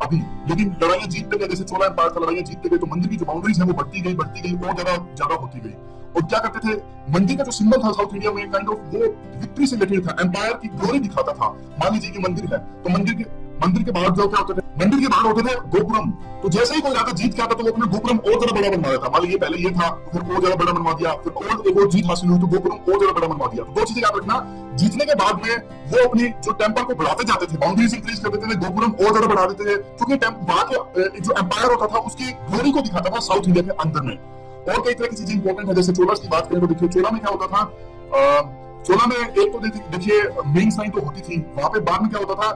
अभी, लेकिन लड़ाइयां जीतते गए, जैसे चोला एम्पायर था, लड़ाइयां जीतते गए तो मंदिर की जो बाउंड्रीज है वो बढ़ती गई और ज्यादा होती गई। और क्या करते थे, मंदिर का जो सिंबल था साउथ इंडिया में काइंड ऑफ वो विक्ट्री से रिलेटेड था, एम्पायर की ग्लोरी दिखाता था। मान लीजिए कि मंदिर है तो मंदिर के बाहर जो क्या होते थे, मंदिर के बाहर होते थे गोपुरम। तो जैसे ही कोई राजा जीत के आता तो वो अपना गोपुरम और ज्यादा बड़ा बनवा देता। मान लीजिए पहले ये था फिर और ज्यादा बड़ा बनवा दिया, फिर और एक और जीत हासिल हुई तो गोपुरम और ज्यादा बड़ा बनवा दिया। तो दो चीजें याद रखना, जीतने के बाद में वो अपनी जो टेम्पल को बढ़ाते जाते थे, बाउंड्रीज इंक्रीज कर देते थे, गोपुरम और ज्यादा बढ़ा देते थे, क्योंकि वहां के जो एम्पायर होता था उसकी ग्लोरी को दिखाता था साउथ इंडिया के अंदर में। और कई तरह की चीजें इंपॉर्टेंट है, जैसे चोला की बात करें तो देखिए चोला में क्या होता था, चोला में एक तो देखिए मेन श्राइन तो होती थी, वहां पे बाद में क्या होता था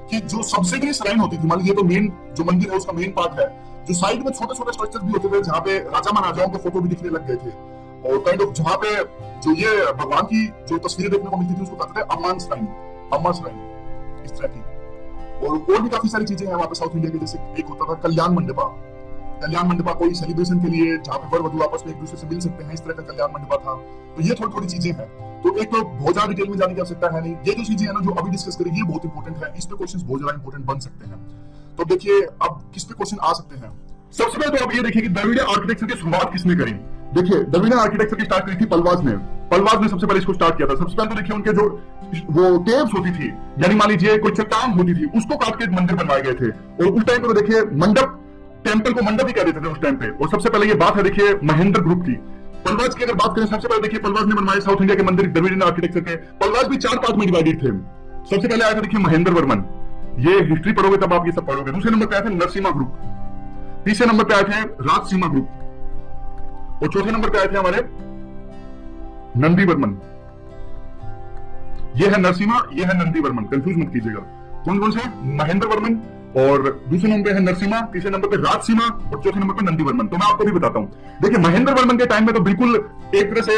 कि जो सब्सिडरी श्राइन होती थी, मान लीजिए तो मेन जो मंदिर है उसका मेन पार्ट है, जो साइड में छोटे छोटे स्ट्रक्चर भी होते थे जहाँ पे राजा महाराजाओं के फोटो भी दिखने लग गए थे, और काइंड ऑफ जहाँ पे जो ये भगवान की जो तस्वीरें देखने को मिलती थी उसको कहते थे अम्मान श्राइन, इस तरह की। और भी काफी सारी चीजें हैं वहां पे साउथ इंडिया के, जैसे एक होता था कल्याण मंडपा कोई सेलिब्रेशन के लिए जहाँ पे वर वधू आपस में एक दूसरे से मिल सकते हैं, इस तरह का कल्याण मंडपा था। तो ये थोड़ी चीजें हैं। तो एक तो बहुत ज्यादा डिटेल में जाने की आवश्यकता है नहीं, ये जो चीजें हैं ना जो अभी डिस्कस करेंगे ये बहुत इंपॉर्टेंट है, इस पे क्वेश्चंस बहुत ज्यादा इंपॉर्टेंट बन सकते हैं। तो देखिए अब किस पे क्वेश्चन आ सकते हैं। सबसे पहले तो आप ये देखिए कि द्रविड़ आर्किटेक्चर की शुरुआत किसने करी। देखिए द्रविड़ आर्किटेक्चर की स्टार्ट करी थी पलवाज ने सबसे पहले इसको स्टार्ट किया था। सबसे पहले तो देखिए उनके जो वो केव्स होती थी, यानी मान लीजिए कोई चट्टान होती थी उसको काट के मंदिर बनवाए गए थे, और उस टाइम पे तो देखिए मंडप, टेंपल को मंडप ही कह देते थे उस टाइम पे। और सबसे पहले ये बात है देखिए महेंद्र ग्रुप की, पलवाज की अगर बात करें सबसे पहले देखिए पलवाज ने बनवाए साउथ इंडिया के मंदिर द्रविड़ आर्किटेक्चर के। पलवाज भी 4 पार्ट में डिवाइडेड थे। सबसे पहले आया था देखिए महेंद्र वर्मन, ये हिस्ट्री पढ़ोगे तब आप ये सब पढ़ोगे। दूसरे नंबर पे आए थे नरसिम्हा ग्रुप, तीसरे नंबर पे आए थे राजसीमा ग्रुप, और चौथे नंबर पे आए थे हमारे नंदी वर्मन। ये है नरसिम्हा, ये है नंदी वर्मन, कंफ्यूज मत कीजिएगा। कौन कौन से, महेंद्र वर्मन, और दूसरे नंबर पे है नरसिम्हा, तीसरे नंबर पे राजसीमा, और चौथे नंबर पे नंदी वर्मन। तो मैं आपको भी बताता हूं, देखिए महेंद्र वर्मन के टाइम में तो बिल्कुल एक तरह से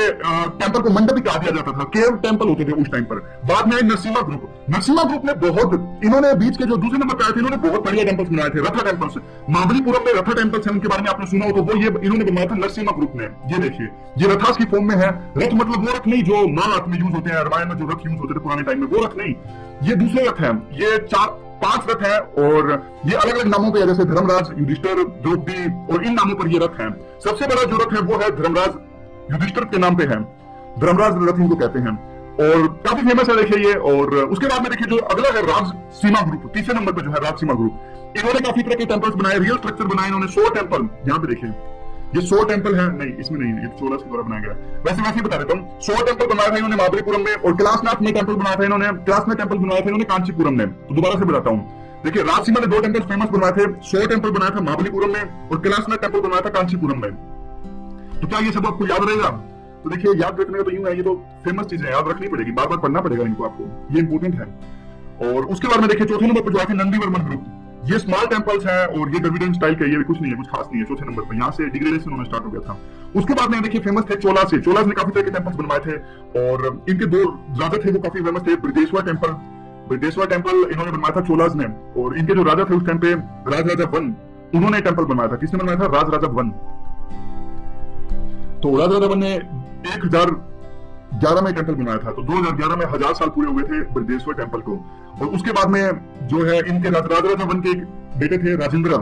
टेंपल को मंडप ही कहा दिया जाता था, केव टेंपल होते थे उस टाइम पर। बाद में नरसिम्हा ग्रुप ने बहुत, इन्होंने बीच के जो दूसरे नंबर पे आए थे इन्होंने बहुत बढ़िया टेंपल्स बनाए थे, रथा टेंपल्स। महाबलीपुरम में रथा टेंपल्स है, उनके बारे में आपने सुना हो तो वो ये इन्होंने बनवाया था नरसिम्हा ग्रुप ने। ये देखिए ये रथास की फॉर्म में है। रथ मतलब वो रथ नहीं जो महाभारत में यूज होते हैं, रामायण में जो रथ यूज होते थे पुराने टाइम में, वो रथ नहीं, ये दूसरे रथ है। ये 4-5 रथ है और ये अलग अलग नामों पे है, जैसे धर्मराज, युधिष्ठिर, द्रौपदी, और इन नामों पर ये रथ है। सबसे बड़ा जो रथ है वो है धर्मराज, युधिष्ठिर के नाम पे है, धर्मराज रथ इनको कहते हैं, और काफी फेमस है देखिए ये। और उसके बाद में देखिए जो अगला है राजसीमा ग्रुप, तीसरे नंबर पे जो है राजसीमा ग्रुप, इन्होंने काफी तरह के टेंपल्स बनाए, रियल स्ट्रक्चर बनाए इन्होंने। 100 टेंपल, यहाँ पे देखिए ये 100 टेंपल है, नहीं इसमें नहीं है, ये 16 के द्वारा बनाया गया। वैसे ही बता देता हूँ, 100 टेंपल बनाया था इन्होंने महाबलीपुरम में, और कैलाशनाथ में टेंपल बनाया था इन्होंने, कैलाश में टेंपल बनाया था इन्होंने कांचीपुरम में। तो दोबारा से बताता हूँ, देखिए राजसीमा ने 2 टेंपल फेमस बनवाए थे, 100 टेंपल बनाया था महाबलीपुरम में, और कैलाश में टेंपल बनाया था कांचीपुरम में। तो क्या ये सब आपको याद रहेगा? तो देखिए याद रखने का तो यूं है, ये तो फेमस चीजें याद रखनी पड़ेगी, बार बार पढ़ना पड़ेगा इनको आपको, ये इंपॉर्टेंट है। और उसके बाद में देखिए चौथे नंबर पर जो आते हैं नंदी वर्मन ग्रुप, ये स्मॉल टेंपल्स हैं और ये द्रविडियन स्टाइल का, ये कुछ नहीं है, कुछ खास नहीं है। चौथे नंबर पर यहाँ से डिग्रेडेशन होना स्टार्ट हो गया था। उसके बाद में देखिए फेमस थे चोलास ने काफी तरह के टेंपल्स बनवाए थे, और इनके 2 राजा थे वो काफी फेमस थे। बृहदेश्वर टेंपल इन्होंने बनवाया था चोलास ने, और इनके जो राजा थे उस टाइम पे राजराजा वन, उन्होंने टेंपल बनवाया था। किसने बनवाया था? राजराजा वन। तो राजराजा वन ने 1011 में टेंपल बनाया था, तो 2011 में 1000 साल पूरे हुए थे बृहदेश्वर टेंपल को। और उसके बाद में जो है इनके राजराजा वन के एक बेटे थे राजेंद्र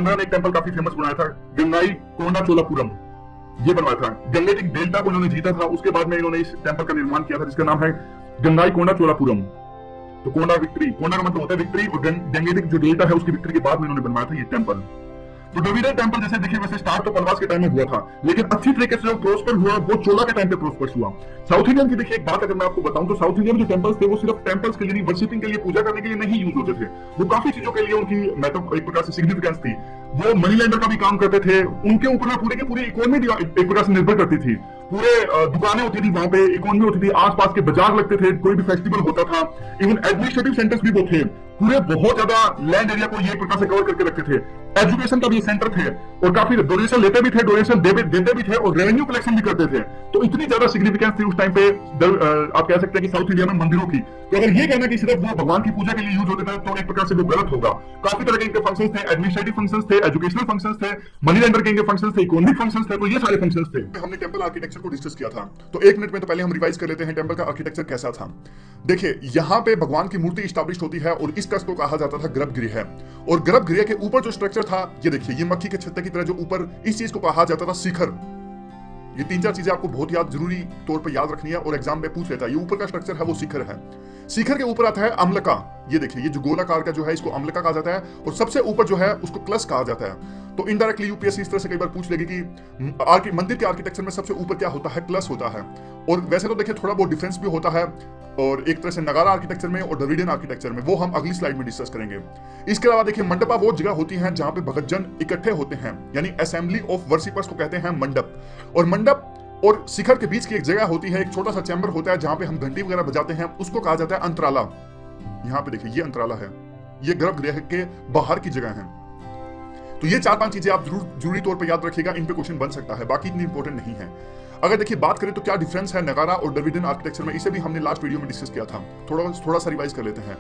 ने एक टेंपल काफी फेमस बनाया था, गंगाई कोंडा चोलापुरम, ये बनवाया था। गंगेटिक डेल्टा को इन्होंने जीता था, उसके बाद में इन्होंने इस टेंपल का निर्माण किया था जिसका नाम है गंगाई कोंडा चोलापुरम। तो कोंडा विक्ट्री, कोंडा का मतलब होता है विक्ट्री, और गंगेटिक जो डेल्टा है उसकी विक्ट्री के बाद में इन्होंने बनवाया था ये टेंपल। तो द्रविड़ टेंपल जैसे देखिए वैसे स्टार्ट तो पलवास के टाइम में हुआ था, लेकिन अच्छी तरीके से जो प्रोस्पर हुआ वो चोला के टाइम पे प्रोस्पर हुआ। साउथ इंडियन की देखिए एक बात अगर मैं आपको बताऊं तो साउथ इंडिया में जो टेंपल्स थे वो सिर्फ टेंपल्स के लिए, वर्शिपिंग के लिए, पूजा करने के लिए नहीं यूज होते थे, वो काफी चीजों के लिए उनकी मतलब एक प्रकार से सिग्निफिकेंस थी। वो मनी लैंडर का भी काम करते थे, उनके ऊपर पूरे की पूरी इकोनॉमी एक प्रकार से निर्भर करती थी। पूरे दुकानें होती थी वहां पे, इकोनॉमी होती थी, आसपास के बाजार लगते थे, कोई भी फेस्टिवल होता था, इवन एडमिनिस्ट्रेटिव सेंटर्स भी वो थे, पूरे बहुत ज्यादा लैंड एरिया को ये प्रकार से कवर करके रखते थे। एजुकेशन का भी सेंटर थे, और काफी डोनेशन लेते भी थे, डोनेशन देते भी थे, और रेवेन्यू कलेक्शन भी करते थे। तो इतनी ज्यादा सिग्निफिकेंस थी उस टाइम पे आप कह सकते हैं कि साउथ इंडिया में मंदिरों की। तो अगर ये कहना कि सिर्फ वो भगवान की पूजा के लिए यूज होते थे तो एक प्रकार से वो गलत होगा। काफी तरह के इनके फंक्शंस थे, एडमिनिस्ट्रेटिव फंक्शंस थे, एजुकेशनल फंक्शंस थे, मनी लेंडर के फंक्शंस थे, इकोनॉमिक फंक्शंस थे, तो ये सारे फंक्शंस थे। हमने टेंपल आर्किटेक्चर को डिस्कस किया था, तो 1 मिनट में तो पहले हम रिवाइज कर लेते हैं टेंपल का आर्किटेक्चर कैसा था। देखिए, यहाँ पे भगवान की मूर्ति स्टैब्लिश होती है और इस कस को कहा जाता था गर्भगृह, और गर्भगृह के ऊपर जो स्ट्रक्चर था, ये देखिए, ये मक्खी के छत्ते की तरह जो ऊपर, इस चीज को कहा जाता था शिखर। ये 3-4 चीजें आपको बहुत याद जरूरी तौर पे याद रखनी है और एग्जाम में पूछ लेता है। ये ऊपर का स्ट्रक्चर है वो शिखर है। शिखर के ऊपर आता है अम्लका, ये देखिए, ये जो गोलाकार का जो है इसको अम्लका कहा जाता है, और सबसे ऊपर जो है उसको क्लस कहा जाता है। तो इनडायरेक्टली यूपीएससी इस तरह से कई बार पूछ लेगी कि मंदिर के आर्किटेक्चर में सबसे ऊपर क्या होता है? क्लस होता है। और वैसे तो देखिए थोड़ा बहुत डिफरेंस भी होता है, और एक तरह से नगारा आर्किटेक्चर में और द्रविडियन आर्किटेक्चर में, वो हम अगली स्लाइड में डिस्कस करेंगे। इसके अलावा देखिए, मंडपा वो जगह होती है जहां पे भक्तजन इकट्ठे होते हैं, यानी असेंबली ऑफ वर्शिपर्स को कहते हैं मंडप। और मंडप और शिखर के बीच की एक जगह होती है, एक छोटा सा चैम्बर होता है जहां पे हम घंटी वगैरह बजाते हैं, उसको कहा जाता है अंतराला। यहाँ पे देखिए, ये अंतराला है, ये गर्भगृह के बाहर की जगह है। तो ये 4-5 चीजें आप जरूरी तौर पे याद रखिएगा, इन पे क्वेश्चन बन सकता है, बाकी इतनी इंपॉर्टेंट नहीं है। अगर देखिए बात करें तो क्या डिफरेंस है नगारा और द्रविडियन आर्किटेक्चर में, इसे भी हमने लास्ट वीडियो में डिस्कस किया था, थोड़ा सा रिवाइज कर लेते हैं।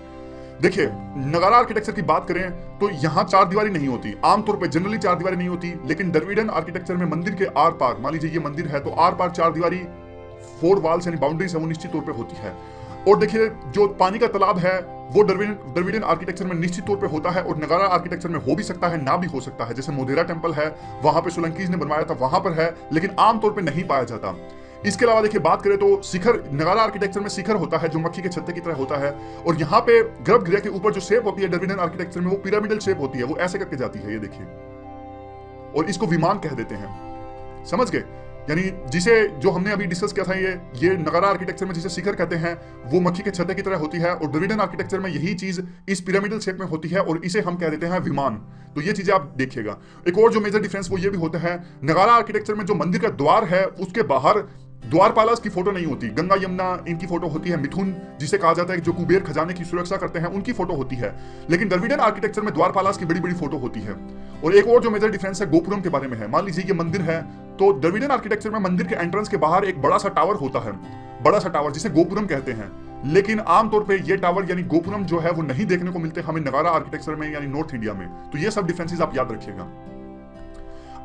देखिए, नगारा आर्किटेक्चर की बात करें तो यहाँ 4 दीवारी नहीं होती, आमतौर पे जनरली 4 दीवारी नहीं होती, लेकिन द्रविडियन आर्किटेक्चर में मंदिर के आर पार, मान लीजिए ये मंदिर है, तो आर पार 4 दीवारी, 4 वॉल्स यानी बाउंड्रीज है, वो निश्चित तौर पे होती है। और देखिए, जो पानी का तालाब है वो द्रविडियन आर्किटेक्चर में निश्चित तौर पे होता है, और नगारा आर्किटेक्चर में हो भी सकता है, ना भी हो सकता है। जैसे मोधेरा टेंपल है, वहां पे सोलंकीज ने बनवाया था, वहां पर है, लेकिन आमतौर पे नहीं पाया जाता। इसके अलावा देखिए बात करें तो शिखर, नगारा आर्किटेक्चर में शिखर होता है जो मक्खी के छत्ते की तरह होता है, और यहाँ पे गर्भगृह के ऊपर जो शेप होती है द्रविडियन आर्किटेक्चर में, वो पिरामिडल शेप होती है, वो ऐसे करके जाती है, ये देखिए, और इसको विमान कह देते हैं। समझ गए? यानी जिसे जो हमने अभी डिस्कस किया था, ये नगारा आर्किटेक्चर में जिसे शिखर कहते हैं, वो मक्खी के छत्ते की तरह होती है, और द्रविडियन आर्किटेक्चर में यही चीज इस पिरामिडल शेप में होती है, और इसे हम कह देते हैं विमान। तो ये चीजें आप देखिएगा। एक और जो मेजर डिफरेंस वो ये भी होता है, नगारा आर्किटेक्चर में जो मंदिर का द्वार है उसके बाहर द्वारपालास की फोटो नहीं होती, गंगा यमुना इनकी फोटो होती है, मिथुन जिसे कहा जाता है जो कुबेर खजाने की सुरक्षा करते हैं, उनकी फोटो होती है। लेकिन द्रविडियन आर्किटेक्चर में द्वारपालास की बड़ी बड़ी फोटो होती है। और एक और जो मेजर डिफरेंस है गोपुरम के बारे में है। मान लीजिए ये मंदिर है, तो द्रविडियन आर्किटेक्चर में मंदिर के एंट्रेंस के बाहर एक बड़ा सा टावर होता है, बड़ा सा टावर जिसे गोपुरम कहते हैं। लेकिन आमतौर पे ये टावर यानी गोपुरम जो है वो नहीं देखने को मिलते हमें नगारा आर्किटेक्चर में यानी नॉर्थ इंडिया में। तो ये सब डिफरेंसेस आप याद रखिएगा।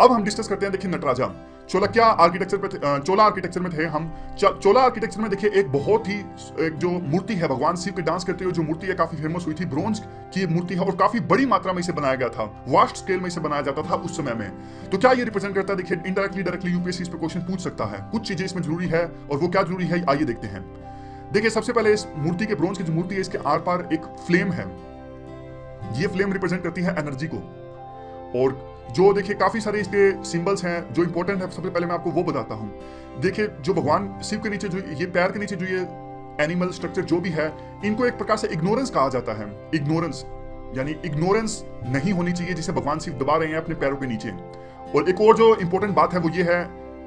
अब हम डिस्कस करते हैं, देखिए नटराजा चोला आर्किटेक्चर में थे हम। चोला आर्किटेक्चर में देखिए एक बहुत ही एक जो मूर्ति है भगवान शिव के डांस करते हुए जो मूर्ति है, काफी फेमस हुई थी, ब्रोंज की मूर्ति है, और काफी बड़ी मात्रा में इसे बनाया गया था, वास्ट स्केल में इसे बनाया जाता था उस समय में। तो क्या ये रिप्रेजेंट करता है? देखिए इनडायरेक्टली डायरेक्टली यूपीएससी इस पे क्वेश्चन पूछ सकता है। कुछ चीजें इसमें जरूरी है, और वो क्या जरूरी है आइए देखते हैं। देखिए सबसे पहले इस मूर्ति के, ब्रोंज की जो मूर्ति है, इसके आर पार एक फ्लेम है। ये फ्लेम रिप्रेजेंट करती है एनर्जी को। और जो देखिए काफी सारे इसके सिंबल्स हैं जो इंपॉर्टेंट है, सबसे पहले मैं आपको वो बताता हूं। देखिए जो भगवान शिव के नीचे जो ये पैर के नीचे जो ये एनिमल स्ट्रक्चर जो भी है, इनको एक प्रकार से इग्नोरेंस कहा जाता है। इग्नोरेंस यानी इग्नोरेंस नहीं होनी चाहिए जिसे भगवान शिव दबा रहे हैं अपने पैरों के नीचे। और एक और जो इंपॉर्टेंट बात है वो ये है,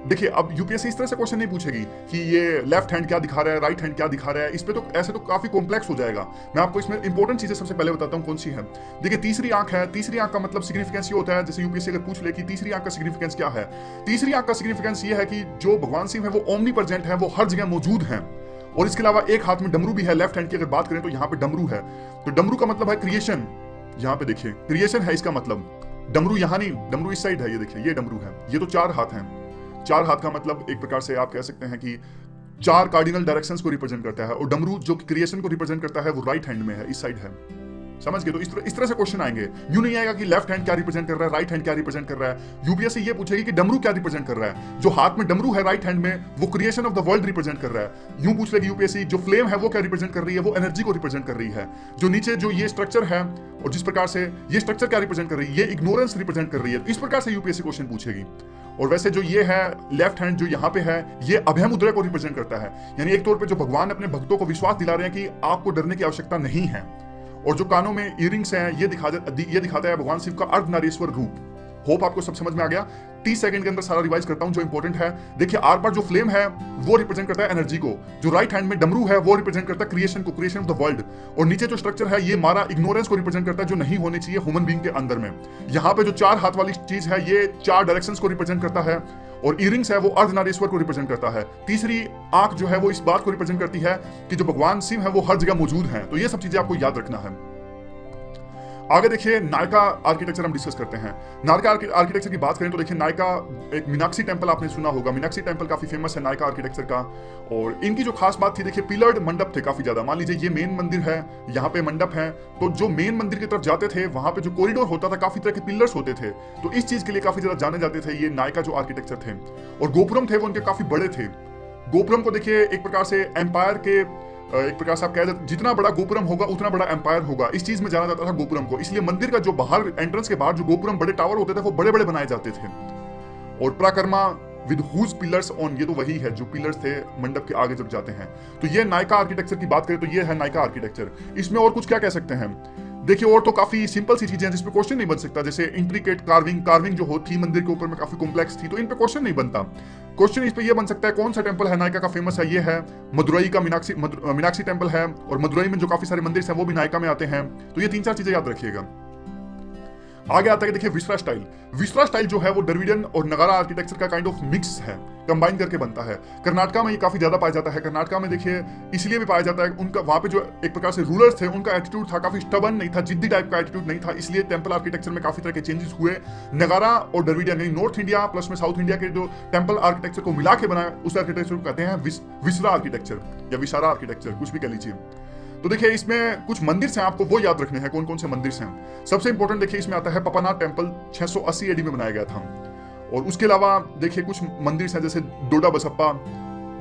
देखिए अब यूपीएससी इस तरह से क्वेश्चन नहीं पूछेगी कि ये लेफ्ट हैंड क्या दिखा रहा है, राइट हैंड क्या दिखा रहा है। इस पे तो ऐसे तो काफी कॉम्प्लेक्स हो जाएगा। मैं आपको इसमें इंपॉर्टेंट चीजें सबसे पहले बताता हूं कौन सी है। देखिए तीसरी आंख है, तीसरी आंख का मतलब सिग्निफिकेंस ये होता है, जैसे यूपीएससी अगर पूछ ले कि तीसरी आंख का सिग्निफिकेंस क्या है, तीसरी आंख का सिग्निफिकेंस ये है कि जो भगवान शिव है वो ओमनी प्रेजेंट है, वो हर जगह मौजूद है। और इसके अलावा एक हाथ में डमरू भी है, लेफ्ट हैंड की अगर बात करें तो यहाँ पे डमरू है। तो डमरू का मतलब है क्रिएशन। यहाँ पे देखिए क्रिएशन है इसका मतलब। डमरू यहाँ नहीं, डमरू इस साइड है, ये देखिए ये डमरू है। ये तो 4 हाथ हैं। 4 हाथ का मतलब एक प्रकार से आप कह सकते हैं कि 4 कार्डिनल डायरेक्शंस को रिप्रेजेंट करता है। और डमरू जो क्रिएशन को रिप्रेजेंट करता है वो राइट हैंड में है, इस साइड है। समझ गए? तो इस तरह से क्वेश्चन आएंगे। यूं नहीं आएगा कि लेफ्ट हैंड क्या रिप्रेजेंट कर रहा है, राइट हैंड क्या रिप्रेजेंट कर रहा है। यूपीएससी ये पूछेगी कि डमरू क्या रिप्रेजेंट कर रहा है। जो हाथ में डमरू है राइट हैंड में, वो creation of the world represent कर रहा है। यूं पूछ लेगी यूपीएससी जो फ्लेम है वो क्या रिप्रेजेंट कर रही है, वो एनर्जी को रिप्रेजेंट कर रही है। जो नीचे जो ये स्ट्रक्चर है और जिस प्रकार से ये स्ट्रक्चर क्या रिप्रेजेंट कर रही है, ये इग्नोरेंस रिप्रेजेंट कर रही है। इस प्रकार से यूपीएससी क्वेश्चन पूछेगी। और वैसे जो ये है लेफ्ट हैंड जो यहाँ पे है, ये अभय मुद्रा को रिप्रेजेंट करता है। यानी एक तौर पे जो भगवान अपने भक्तों को विश्वास दिला रहे हैं कि आपको डरने की आवश्यकता नहीं है। और जो कानों में इयरिंग्स हैं, ये दिखाता है भगवान शिव का अर्धनारीश्वर रूप। होप आपको सब समझ में आ गया। 30 सेकंड के अंदर सारा रिवाइज करता हूं जो इंपॉर्टेंट है। देखिए आर पार जो फ्लेम है वो रिप्रेजेंट करता है एनर्जी को। जो राइट हैंड में डमरू है वो रिप्रेजेंट करता है क्रिएशन को, क्रिएशन ऑफ द वर्ल्ड। और नीचे जो स्ट्रक्चर है ये मारा इग्नोरेंस को रिप्रेजेंट करता है, जो नहीं होनी चाहिए ह्यूमन बीइंग के अंदर में। यहाँ पे जो 4 हाथ वाली चीज है ये 4 डायरेक्शंस को रिप्रेजेंट करता है। और इयरिंग्स है वो अर्धनारीश्वर को रिप्रेजेंट करता है। तीसरी आंख जो है वो इस बात को रिप्रेजेंट करती है कि जो भगवान शिव है वो हर जगह मौजूद है। तो ये सब चीजें आपको याद रखना है। आगे देखिए नायका आर्किटेक्चर हम डिस्कस करते हैं। नायका आर्किटेक्चर की बात करें तो देखिए नायका, एक मीनाक्षी टेंपल आपने सुना होगा, मीनाक्षी टेंपल काफी फेमस है नायका आर्किटेक्चर का। और इनकी जो खास बात थी, देखिए पिलर्ड मंडप थे काफी ज्यादा। मान लीजिए ये मेन मंदिर है, यहाँ पे मंडप है, तो जो मेन मंदिर की तरफ जाते थे वहां पे जो कॉरिडोर होता था काफी तरह के पिलर्स होते थे, तो इस चीज के लिए काफी ज्यादा जाने जाते थे ये नायका जो आर्किटेक्चर थे। और गोपुरम थे वो उनके काफी बड़े थे। गोपुरम को देखिए एक प्रकार से एम्पायर के, एक प्रकार से आप कह सकते, जितना बड़ा गोपुरम होगा उतना बड़ा एम्पायर होगा, इस चीज में जाना जाता था गोपुरम को। इसलिए मंदिर का जो बाहर एंट्रेंस के बाहर जो गोपुरम बड़े टावर होते थे वो बड़े बड़े बनाए जाते थे। और प्राकर्मा विद हुज पिलर्स ऑन, ये तो वही है जो पिलर्स थे मंडप के आगे जब जाते हैं। तो ये नायका आर्किटेक्चर की बात करें तो ये है नायका आर्किटेक्चर। इसमें और कुछ क्या कह सकते हैं, देखिए और तो काफी सिंपल सी चीजें हैं जिसपे क्वेश्चन नहीं बन सकता, जैसे इंट्रिकेट कार्विंग जो थी मंदिर के ऊपर में काफी कॉम्प्लेक्स थी, तो इन पे क्वेश्चन नहीं बनता। क्वेश्चन इस पे ये बन सकता है कौन सा टेंपल है नायका का फेमस है, ये है मदुरई का मीनाक्षी टेंपल है। और मदुरई में जो काफी सारे मंदिर हैं वो भी नायका में आते हैं। तो ये 3-4 चीजें याद रखिएगा। आगे आता है देखिए विसरा स्टाइल। विसरा स्टाइल जो है वो द्रविडियन और नगारा आर्किटेक्चर का काइंड ऑफ मिक्स है, कंबाइन करके बनता है। कर्नाटका में ये काफी ज्यादा पाया जाता है। कर्नाटका में देखिए इसलिए भी पाया जाता है, उनका वहां पे जो एक प्रकार से रूलर्स थे उनका एटीट्यूड था काफी स्टबर्न नहीं था, जिद्दी टाइप का एटीट्यूड नहीं था, इसलिए टेंपल आर्किटेक्चर में काफी तरह के चेंजेस हुए। नगारा और द्रविडियन यानी नॉर्थ इंडिया प्लस में साउथ इंडिया के जो टेंपल आर्किटेक्चर को मिला के बनाया उस आर्किटेक्चर को कहते हैं विसरा आर्किटेक्चर या विशारा आर्किटेक्चर, कुछ भी कह लीजिए। तो देखिए इसमें कुछ मंदिर हैं, आपको वो याद रखने हैं कौन कौन से मंदिर हैं। सबसे इंपॉर्टेंट देखिए इसमें आता है पपानाथ टेंपल, 680 एडी में बनाया गया था। और उसके अलावा देखिए कुछ मंदिर हैं जैसे डोडा बसप्पा,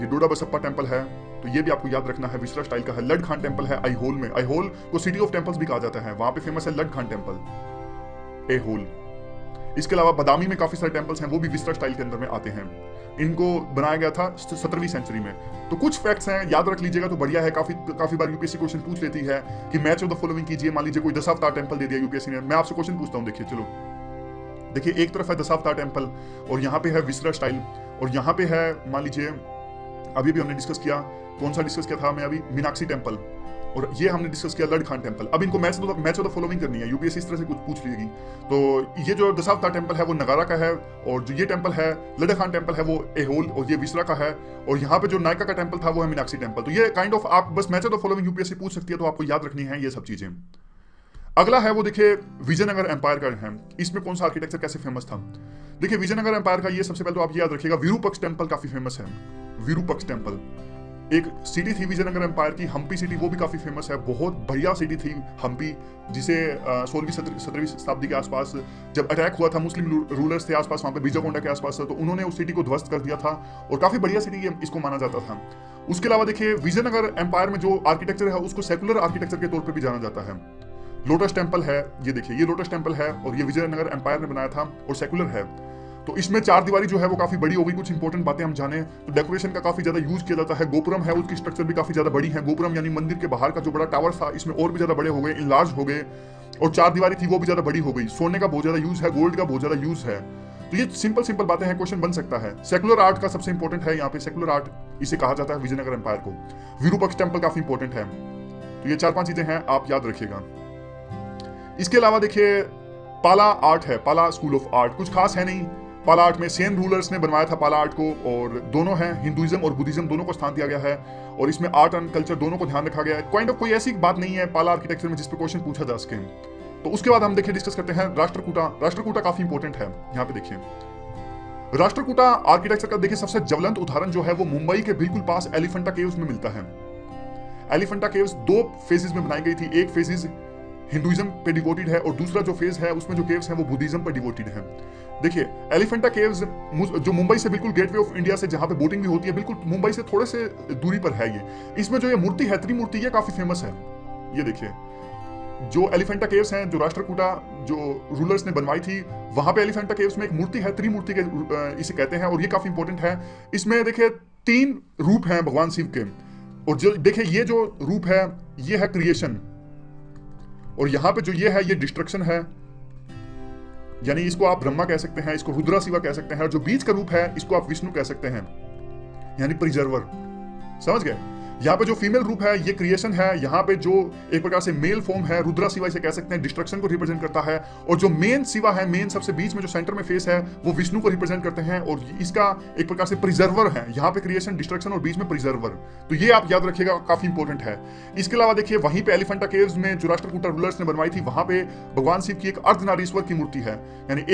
ये डोडा बसप्पा टेंपल है, तो ये भी आपको याद रखना है, विसरा स्टाइल का है। लड खान टेंपल है आईहोल में, आईहोल को सिटी ऑफ टेंपल्स भी कहा जाता है, वहां पे फेमस है लड खान टेंपल एहोल। इसके अलावा बदामी में काफी सारे टेंपल्स हैं, वो भी विसरा स्टाइल के अंदर में आते हैं। इनको बनाया गया था 17वीं सेंचुरी में। तो कुछ फैक्ट्स हैं, याद रख लीजिएगा तो बढ़िया है। काफी बार यूपीएससी क्वेश्चन पूछ लेती है कि मैच ऑफ द फॉलोइंग कीजिए। मान लीजिए कोई दशावतार टेंपल दे दिया यूपीएससी ने, मैं आपसे क्वेश्चन पूछता हूं, देखिए चलो देखिए एक तरफ है दशावतार टेंपल और यहाँ पे है विसरा स्टाइल, और यहाँ पे है मान लीजिए अभी भी हमने डिस्कस किया, कौन सा डिस्कस किया था मैं अभी, मीनाक्षी टेंपल, और ये हमने डिस्कस किया लड खान टेंपल। अब इनको मैच ऑफ द फॉलोइंग करनी है, यूपीएससी इस तरह से कुछ पूछ लेगी। तो ये जो दशावतार टेंपल है वो नगारा का है, और जो ये टेंपल है लड खान टेंपल है वो एहोल और ये विसरा का है, और यहाँ पे जो नायका का टेंपल था वो है मीनाक्षी टेंपल। तो ये काइंड ऑफ आप बस match of the following UPSC पूछ सकती है, तो आपको याद रखनी है ये सब चीजें। अगला है वो देखिए विजयनगर एम्पायर का है। इसमें कौन सा आर्किटेक्चर कैसे फेमस था, देखिए विजयनगर एम्पायर का ये सबसे पहले तो आप याद रखिएगा विरूपक्ष टेंपल काफी फेमस है। विरूपक्ष टेंपल एक सिटी थी विजयनगर एम्पायर की, हम्पी सिटी, वो भी काफी फेमस है, बहुत बढ़िया सिटी थी हम्पी, जिसे 16वीं-17वीं शताब्दी के आसपास जब अटैक हुआ था, मुस्लिम रूलर्स थे आसपास वहां पे बीजाकोंडा के आसपास, तो उन्होंने उस सिटी को ध्वस्त कर दिया था और काफी बढ़िया सिटी इसको माना जाता था। उसके अलावा देखिए विजयनगर एम्पायर में जो आर्किटेक्चर है उसको सेकुलर आर्किटेक्चर के तौर पर भी जाना जाता है। लोटस टेंपल है, ये देखिए ये लोटस टेंपल है और ये विजयनगर एम्पायर ने बनाया था और सेकुलर है। तो इसमें 4 दीवारी जो है वो काफी बड़ी हो गई। कुछ इंपॉर्टेंट बातें हम जाने तो डेकोरेशन का काफी ज्यादा यूज किया जाता है। गोपुरम है उसकी स्ट्रक्चर भी काफी ज्यादा बड़ी है। गोपुरम यानी मंदिर के बाहर का जो बड़ा टावर था इसमें और भी ज्यादा बड़े हो गए, इनलार्ज हो गए, और 4 दीवारी थी वो भी ज्यादा बड़ी हो गई। सोने का बहुत ज्यादा यूज है, गोल्ड का बहुत ज्यादा यूज है। तो ये सिंपल बातें हैं, क्वेश्चन बन सकता है। सेकुलर आर्ट का सबसे इंपॉर्टेंट है यहाँ पे, सेकुलर आर्ट इसे कहा जाता है विजयनगर एम्पायर को। विरूपक्ष टेंपल काफी इंपॉर्टेंट है। तो ये 4-5 चीजें हैं, आप याद रखिएगा। इसके अलावा देखिए पाला आर्ट है, पाला स्कूल ऑफ आर्ट, कुछ खास है नहीं। पाला आर्ट में सेन रूलर्स ने बनवाया था पाला आर्ट को, और दोनों हैं, हिंदुइज्म और बुद्धिज्म दोनों को स्थान दिया गया है, और इसमें आर्ट एंड कल्चर दोनों को ध्यान रखा गया है। काइंड ऑफ कोई ऐसी बात नहीं है पाला आर्किटेक्चर में जिस पे क्वेश्चन पूछा जा सके। तो उसके बाद हम देखिए डिस्कस करते हैं राष्ट्रकूटा। राष्ट्रकूटा काफी इंपॉर्टेंट है, यहाँ पे देखिए राष्ट्रकूटा आर्किटेक्चर का देखिए सबसे ज्वलंत उदाहरण जो है वो मुंबई के बिल्कुल पास एलिफेंटा केव्स में मिलता है। एलिफेंटा केव्स 2 फेजेस में बनाई गई थी। एक फेजेस हिंदुइज्म पे डिवोटेड है और दूसरा जो फेज है उसमें जो केव्स हैं वो बुद्धिज्म पर डिवोटेड है। देखिए एलिफेंटा केव्स जो मुंबई से बिल्कुल गेटवे ऑफ इंडिया से जहां पे बोटिंग भी होती है, बिल्कुल मुंबई से थोड़े से दूरी पर है ये। इसमें जो ये मूर्ति है, त्रिमूर्ति, ये काफी फेमस है। ये देखिए जो एलिफेंटा केव्स हैं, जो राष्ट्रकूटा जो रूलर्स ने बनवाई थी, वहां पे एलिफेंटा केव्स में एक मूर्ति है, त्रिमूर्ति के इसे कहते हैं, और ये काफी इंपॉर्टेंट है। इसमें देखिए 3 रूप हैं भगवान शिव के, और जो देखिए ये जो रूप है ये है क्रिएशन, और यहां पे जो ये है ये डिस्ट्रक्शन है, यानी इसको आप ब्रह्मा कह सकते हैं, इसको रुद्रा शिवा कह सकते हैं, और जो बीच का रूप है इसको आप विष्णु कह सकते हैं, यानी प्रिजर्वर। समझ गए? यहाँ पे जो फीमेल रूप है ये क्रिएशन है, यहाँ पे जो एक प्रकार से मेल फॉर्म है रुद्रा शिवा इसे कह सकते हैं, डिस्ट्रक्शन को रिप्रेजेंट करता है। और जो मेन शिवा है, मेन सबसे बीच में जो सेंटर में फेस है, वो विष्णु को रिप्रेजेंट करते हैं और इसका एक प्रकार से प्रिजर्वर है। यहाँ पे क्रिएशन, डिस्ट्रक्शन और बीच में प्रिजर्वर, तो ये आप याद रखिएगा, काफी इंपॉर्टेंट है। इसके अलावा देखिए वहीं पे एलिफेंटा केव्स में जो राष्ट्रकूटा रूलर्स ने बनवाई थी, वहां पे भगवान शिव की एक अर्धनारीश्वर की मूर्ति है, यानी